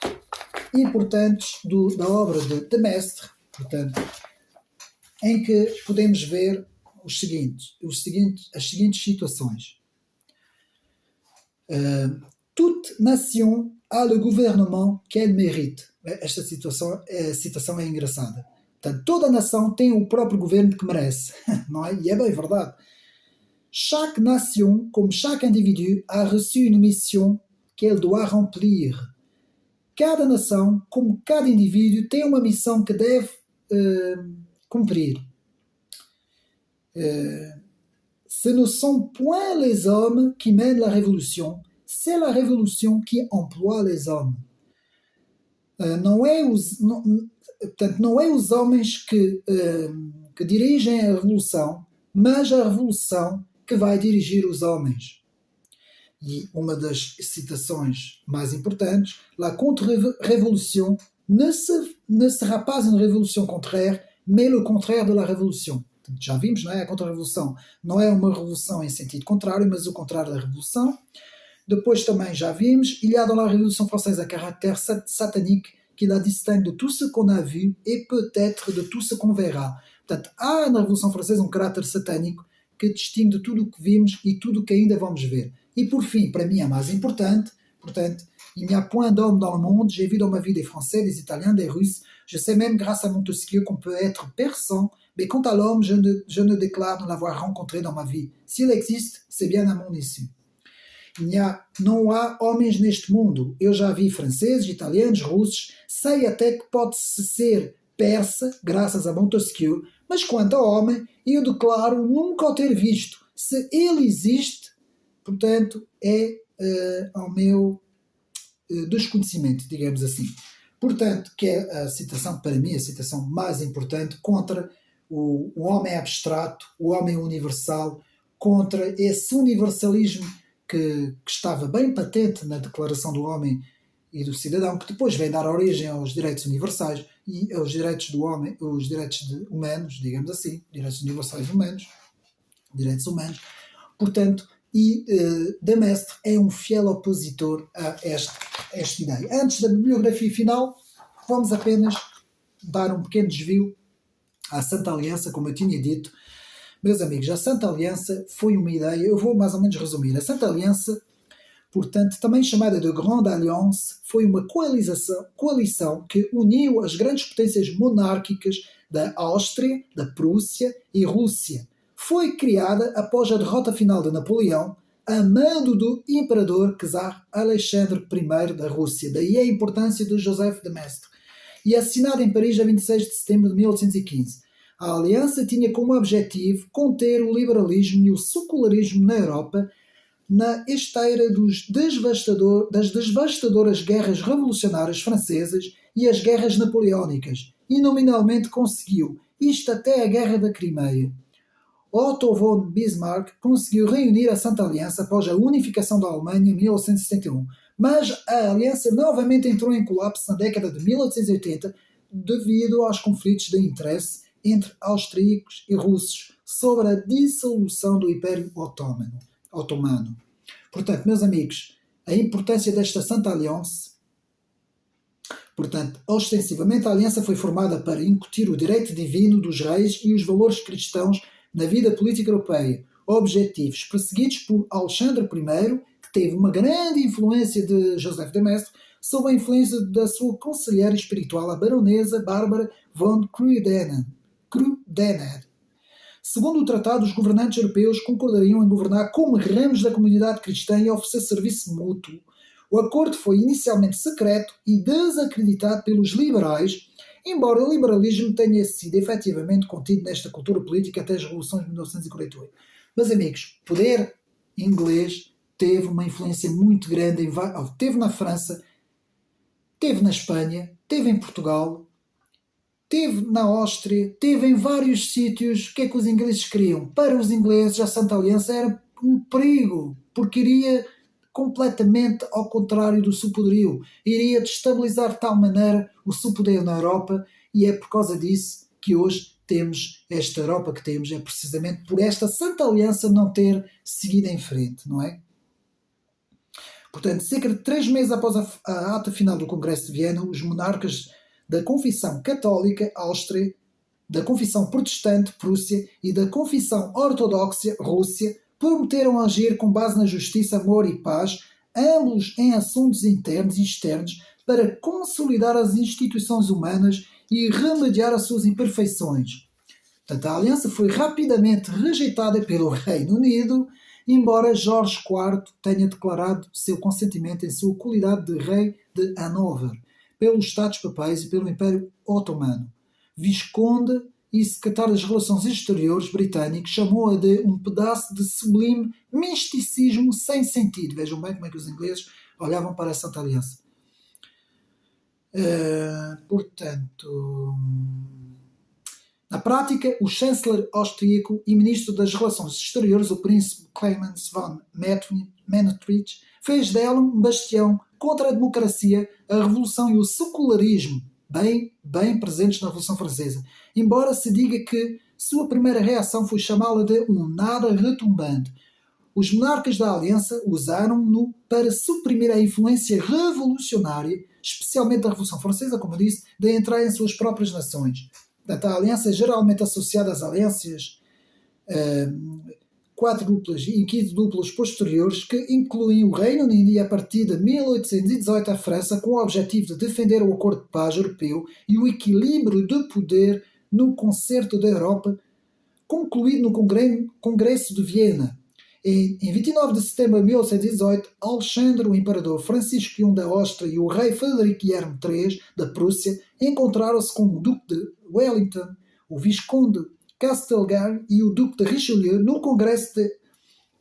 importantes da obra de Maistre, portanto, em que podemos ver as seguintes situações. Toute nation a le gouvernement qu'elle mérite. Esta citação é engraçada. Portanto, toda nação tem o próprio governo que merece, não é? E é bem verdade. Chaque nation, comme chaque individu, a reçu une mission qu'elle doit remplir. Cada nação, como cada indivíduo, tem uma missão que deve cumprir. Ce ne sont point les hommes qui mènent la révolution, c'est la révolution qui emploie les hommes. Não é os homens que dirigem a revolução, mas a revolução que vai dirigir os homens. E uma das citações mais importantes, la contre-révolution ne sera pas une révolution contraire, mais le contraire de la révolution. Já vimos, não é? A contra-revolução não é uma revolução em sentido contrário, mas o contrário da revolução. Depois também já vimos, il y a dans la Révolution française un caractère satanique qui la distingue de tout ce qu'on a vu et peut-être de tout ce qu'on verra. Portanto, há na Revolução Francesa um caráter satânico que distingue de tudo o que vimos e tudo o que ainda vamos ver. E por fim, para mim a mais importante, portanto, il n'y a point d'homme dans le monde, j'ai vu dans ma vie des Français, des Italiens, des Russes, je sais même grâce à Montesquieu qu'on peut être persan, mais quant à l'homme, je ne déclare ne l'avoir rencontré dans ma vie. S'il existe, c'est bien à mon issue. Não há homens neste mundo. Eu já vi franceses, italianos, russos, sei até que pode-se ser persa, graças a Montesquieu, mas quanto ao homem, eu declaro nunca o ter visto. Se ele existe, portanto, é ao meu desconhecimento, digamos assim. Portanto, que é a citação, para mim, a citação mais importante contra o homem abstrato, o homem universal, contra esse universalismo que estava bem patente na Declaração do Homem e do Cidadão, que depois vem dar origem aos direitos universais e aos direitos do homem, os direitos humanos, digamos assim, direitos universais humanos, direitos humanos. Portanto, de Maistre é um fiel opositor a esta ideia. Antes da bibliografia final, vamos apenas dar um pequeno desvio à Santa Aliança, como eu tinha dito. Meus amigos, a Santa Aliança foi uma ideia, eu vou mais ou menos resumir. A Santa Aliança, portanto, também chamada de Grande Alliance, foi uma coalição que uniu as grandes potências monárquicas da Áustria, da Prússia e Rússia. Foi criada após a derrota final de Napoleão, a mando do imperador czar Alexandre I da Rússia. Daí a importância de Joseph de Maistre. E assinada em Paris a 26 de setembro de 1815. A aliança tinha como objetivo conter o liberalismo e o secularismo na Europa na esteira das devastadoras guerras revolucionárias francesas e as guerras napoleónicas, e nominalmente conseguiu, isto até a Guerra da Crimeia. Otto von Bismarck conseguiu reunir a Santa Aliança após a unificação da Alemanha em 1871, mas a aliança novamente entrou em colapso na década de 1880 devido aos conflitos de interesse entre austríacos e russos sobre a dissolução do Império Otomano. Portanto, meus amigos, a importância desta Santa Aliança. Portanto, ostensivamente, a aliança foi formada para incutir o direito divino dos reis e os valores cristãos na vida política europeia, objetivos perseguidos por Alexandre I, que teve uma grande influência de Joseph de Maistre, sob a influência da sua conselheira espiritual, a baronesa Bárbara von Krudener. Segundo o tratado, os governantes europeus concordariam em governar como ramos da comunidade cristã e oferecer serviço mútuo. O acordo foi inicialmente secreto e desacreditado pelos liberais, embora o liberalismo tenha sido efetivamente contido nesta cultura política até as revoluções de 1948. Meus amigos, o poder inglês teve uma influência muito grande, teve na França, teve na Espanha, teve em Portugal, teve na Áustria, teve em vários sítios. O que é que os ingleses queriam? Para os ingleses, a Santa Aliança era um perigo, porque iria completamente ao contrário do seu poderio. Iria destabilizar de tal maneira o seu poder na Europa, e é por causa disso que hoje temos esta Europa que temos. É precisamente por esta Santa Aliança não ter seguido em frente, não é? Portanto, cerca de 3 meses após a ata final do Congresso de Viena, os monarcas da Confissão Católica, Áustria, da Confissão Protestante, Prússia, e da Confissão Ortodoxa, Rússia, prometeram agir com base na justiça, amor e paz, ambos em assuntos internos e externos, para consolidar as instituições humanas e remediar as suas imperfeições. Portanto, a aliança foi rapidamente rejeitada pelo Reino Unido, embora Jorge IV tenha declarado seu consentimento em sua qualidade de rei de Hanover, pelos Estados Papais e pelo Império Otomano. Visconde e secretário das Relações Exteriores britânico chamou-a de um pedaço de sublime misticismo sem sentido. Vejam bem como é que os ingleses olhavam para a Santa Aliança. Portanto, na prática, o chanceler austríaco e ministro das Relações Exteriores, o príncipe Clemens von Metternich, fez dela um bastião contra a democracia, a revolução e o secularismo, bem presentes na Revolução Francesa, embora se diga que sua primeira reação foi chamá-la de um nada retumbante. Os monarcas da Aliança usaram-no para suprimir a influência revolucionária, especialmente da Revolução Francesa, como disse, de entrar em suas próprias nações. Portanto, a aliança é geralmente associada às alianças quádruplas e quintuplas posteriores, que incluem o Reino Unido e, a partir de 1818, a França, com o objetivo de defender o Acordo de Paz Europeu e o equilíbrio de poder no Concerto da Europa, concluído no Congresso de Viena. Em 29 de setembro de 1818, Alexandre, o imperador Francisco I da Áustria e o rei Frederico Guilherme III da Prússia encontraram-se com o Duque de Wellington, o Visconde Castelgard e o Duque de Richelieu no Congresso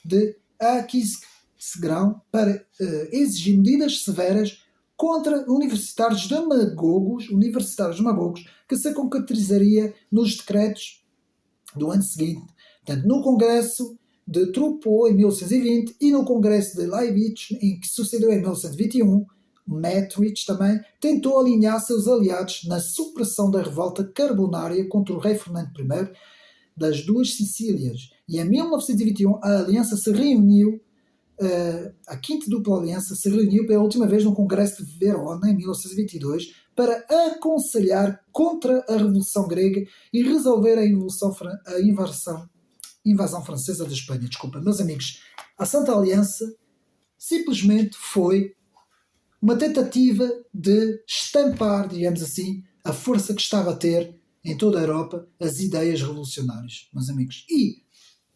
de Aquisgrão para exigir medidas severas contra universitários demagogos que se concretizaria nos decretos do ano seguinte. Portanto, no Congresso de Truppo em 1820 e no Congresso de Leibnitz, em que sucedeu em 1921, Metternich também tentou alinhar seus aliados na supressão da revolta carbonária contra o rei Fernando I das duas Sicílias. E em 1921 a aliança se reuniu, a quinta dupla aliança se reuniu pela última vez no Congresso de Verona em 1922 para aconselhar contra a Revolução Grega e resolver a invasão francesa da Espanha. Desculpa, meus amigos, a Santa Aliança simplesmente foi uma tentativa de estampar, digamos assim, a força que estava a ter em toda a Europa as ideias revolucionárias, meus amigos. E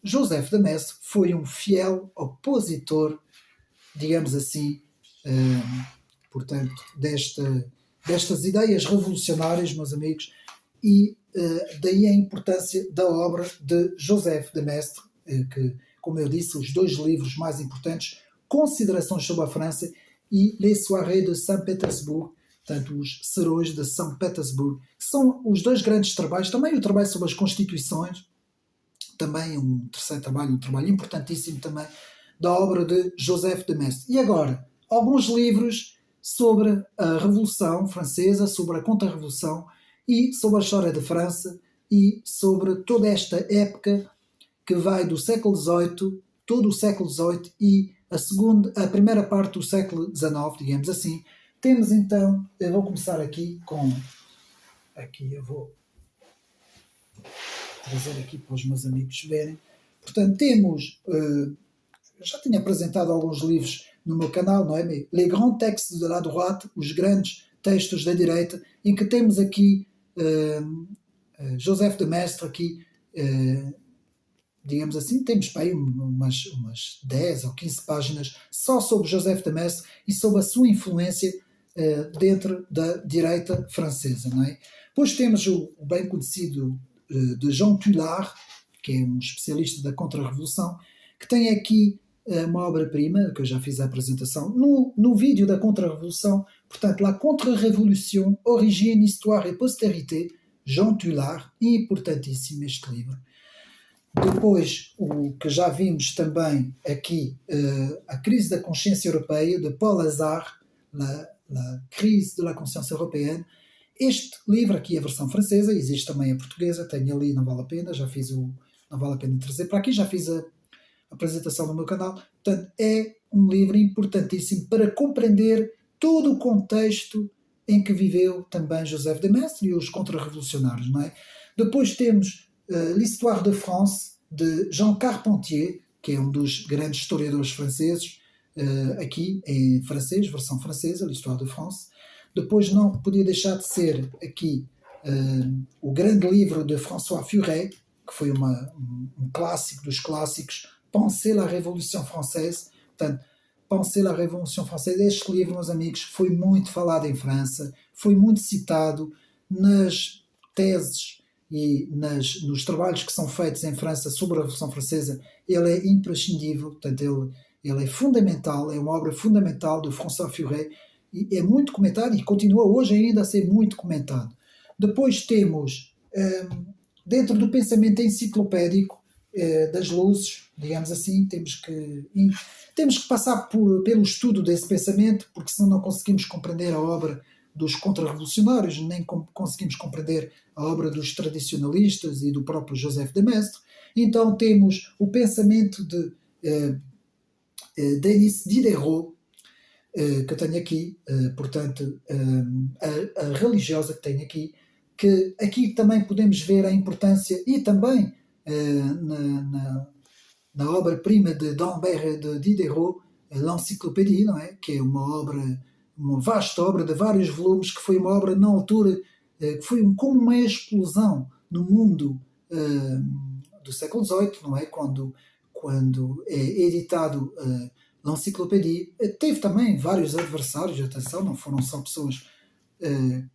Joseph de Maistre foi um fiel opositor, digamos assim, portanto, destas ideias revolucionárias, meus amigos, e daí a importância da obra de Joseph de Maistre, que, como eu disse, os 2 livros mais importantes, Considerações sobre a França e Les Soirées de Saint-Pétersbourg, portanto, os Serões de São Petersburgo, que são os 2 grandes trabalhos, também o trabalho sobre as Constituições, também um terceiro trabalho, um trabalho importantíssimo também, da obra de Joseph de Maistre. E agora, alguns livros sobre a Revolução Francesa, sobre a Contra-Revolução e sobre a história da França e sobre toda esta época que vai do século XVIII, todo o século XVIII e a primeira parte do século XIX, digamos assim. Temos então, eu vou começar aqui com, aqui eu vou trazer aqui para os meus amigos verem. Portanto, temos, já tinha apresentado alguns livros no meu canal, não é? Les grands textes de la droite, os grandes textos da direita, em que temos aqui Joseph de Maistre, aqui, digamos assim, temos para aí umas 10 ou 15 páginas só sobre Joseph de Maistre e sobre a sua influência dentro da direita francesa, não é? Depois temos o bem conhecido de Jean Tullard, que é um especialista da Contra-Revolução, que tem aqui uma obra-prima, que eu já fiz a apresentação, no vídeo da Contra-Revolução, portanto, La Contre-Révolution, Origine, Histoire et Postérité, Jean Tullard, importantíssimo este livro. Depois, o que já vimos também aqui, A Crise da Consciência Europeia, de Paul Hazard, La Crise de la Conscience Européenne. Este livro aqui, a versão francesa, existe também a portuguesa, tenho ali, não vale a pena, não vale a pena trazer para aqui, já fiz a apresentação no meu canal. Portanto, é um livro importantíssimo para compreender todo o contexto em que viveu também Joseph de Maistre e os contra-revolucionários, não é? Depois temos L'Histoire de France, de Jean Carpentier, que é um dos grandes historiadores franceses, aqui em francês, versão francesa, L'Histoire de France. Depois não podia deixar de ser aqui o grande livro de François Furet, que foi um clássico dos clássicos, Penser la Révolution Française. Portanto, Penser la Révolution Française, este livro, meus amigos, foi muito falado em França, foi muito citado nas teses e nos trabalhos que são feitos em França sobre a Revolução Francesa. Ele é imprescindível, portanto, ele é fundamental, é uma obra fundamental do François Furet, e é muito comentado e continua hoje ainda a ser muito comentado. Depois temos, dentro do pensamento enciclopédico das luzes, digamos assim, temos que passar pelo estudo desse pensamento, porque senão não conseguimos compreender a obra dos contra-revolucionários, nem conseguimos compreender a obra dos tradicionalistas e do próprio Joseph de Maistre. Então temos o pensamento de Denis Diderot, que eu tenho aqui, portanto, a religiosa que tenho aqui, que aqui também podemos ver a importância, e também na obra-prima de d'Alembert de Diderot, l'Encyclopédie, não é? Que é uma vasta obra de vários volumes, que foi uma obra na altura, que foi como uma explosão no mundo do século XVIII, não é? Quando é editado l'Encyclopédie. Teve também vários adversários, atenção, não foram só pessoas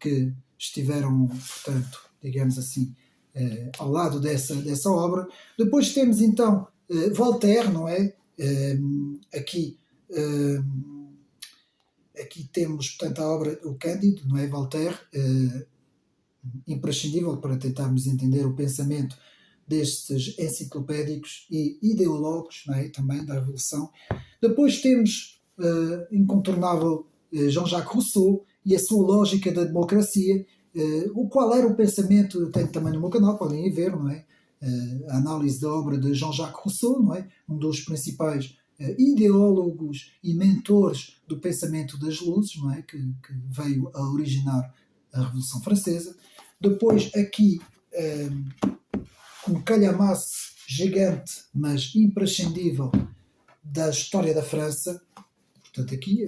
que estiveram, portanto, digamos assim, ao lado dessa obra. Depois temos então Voltaire, não é? Aqui temos, portanto, a obra O Cândido, não é? Voltaire, imprescindível para tentarmos entender o pensamento destes enciclopédicos e ideólogos, não é? Também da Revolução. Depois temos incontornável Jean-Jacques Rousseau e a sua lógica da democracia, o qual era o pensamento, eu tenho também no meu canal, podem ir ver, não é? A análise da obra de Jean-Jacques Rousseau, não é? Um dos principais ideólogos e mentores do pensamento das luzes, não é? Que veio a originar a Revolução Francesa. Depois aqui um calhamaço gigante, mas imprescindível, da história da França. Portanto, aqui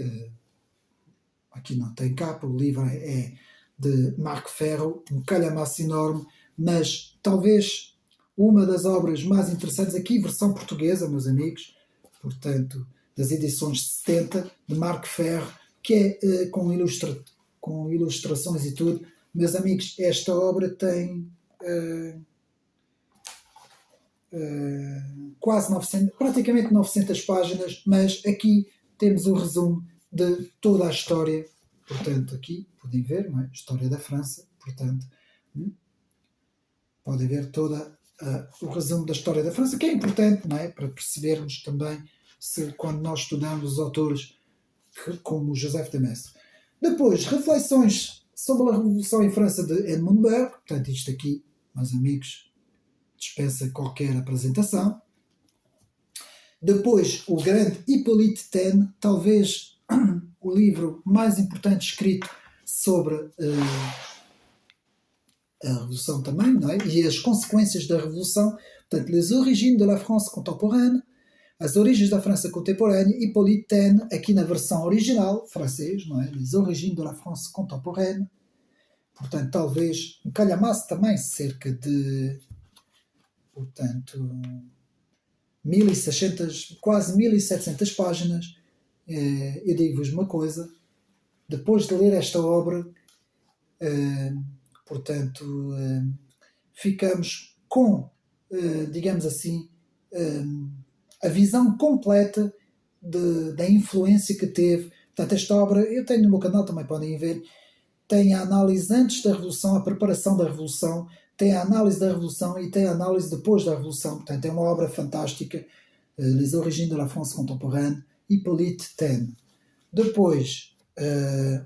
não tem capa, o livro é de Marc Ferro, um calhamaço enorme, mas talvez uma das obras mais interessantes, aqui versão portuguesa, meus amigos, portanto, das edições 70, de Marc Ferro, que é com ilustrações e tudo. Meus amigos, esta obra tem quase 900, praticamente 900 páginas, mas aqui temos o resumo de toda a história. Portanto, aqui podem ver, não é? História da França, portanto, podem ver toda o resumo da história da França, que é importante, não é? Para percebermos também quando nós estudamos os autores como Joseph de Maistre. Depois, reflexões sobre a Revolução em França de Edmund Burke. Portanto, isto aqui, meus amigos, dispensa qualquer apresentação. Depois, o grande Hippolyte Taine, talvez o livro mais importante escrito sobre a Revolução também, não é? E as consequências da Revolução. Portanto, Les origines de la France contemporaine, as origens da França contemporânea, Hippolyte Taine, aqui na versão original, francês, não é? Les origines de la France contemporaine. Portanto, talvez um calhamaço também, cerca de, portanto, 1600, quase 1700 páginas. Eu digo-vos uma coisa, depois de ler esta obra, portanto, ficamos com, digamos assim, a visão completa da influência que teve. Portanto, esta obra, eu tenho no meu canal, também podem ver, tem a análise antes da Revolução, a preparação da Revolução, tem a análise da Revolução e tem a análise depois da Revolução. Portanto, é uma obra fantástica, Les origines de la France contemporaine, Hippolyte Taine. Depois,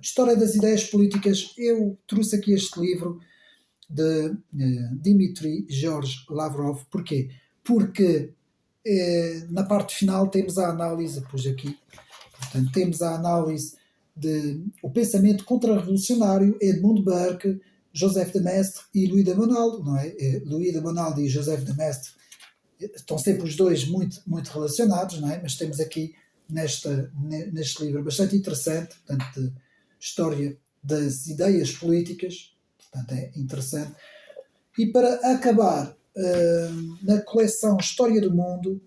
História das ideias políticas. Eu trouxe aqui este livro de Dmitry George Lavrov. Porquê? Porque na parte final temos a análise, pus aqui, portanto, temos a análise o pensamento contra-revolucionário, Edmund Burke, Joseph de Maistre e Louis de Bonald, não é? Louis de Bonald e Joseph de Maistre estão sempre os dois muito, muito relacionados, não é? Mas temos aqui neste livro bastante interessante, portanto, de história das ideias políticas, portanto é interessante. E para acabar, na coleção História do Mundo,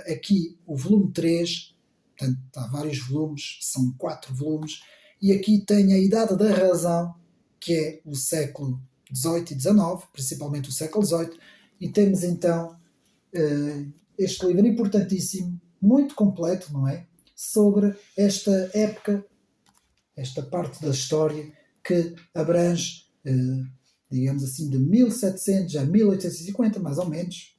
aqui o volume 3, portanto há vários volumes, são 4 volumes, e aqui tem a Idade da Razão, que é o século XVIII e XIX, principalmente o século XVIII, e temos então este livro importantíssimo, muito completo, não é? Sobre esta época, esta parte da história que abrange, digamos assim, de 1700 a 1850, mais ou menos.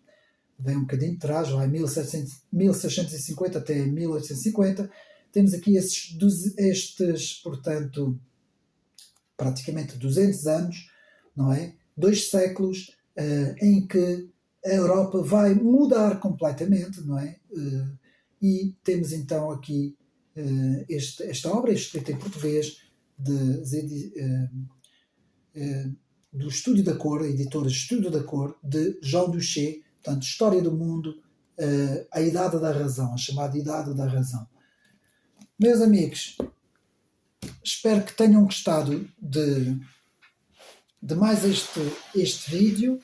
Vem um bocadinho de trás, vai 1650 até 1850. Temos aqui estes, portanto, praticamente 200 anos, não é? 2 séculos em que a Europa vai mudar completamente, não é? E temos então aqui esta obra, escrita em português, do Estúdio da Cor, a editora Estúdio da Cor, de Jean Duché, portanto, História do Mundo, a Idade da Razão, a chamada Idade da Razão. Meus amigos, espero que tenham gostado de mais este vídeo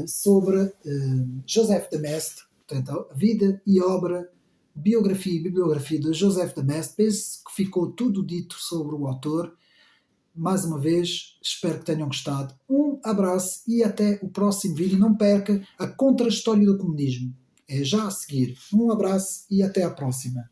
sobre Joseph de Maistre, portanto, a vida e obra, biografia e bibliografia de Joseph de Maistre. Penso que ficou tudo dito sobre o autor. Mais uma vez, espero que tenham gostado. Um abraço e até o próximo vídeo. Não perca a Contra-História do Comunismo. É já a seguir. Um abraço e até à próxima.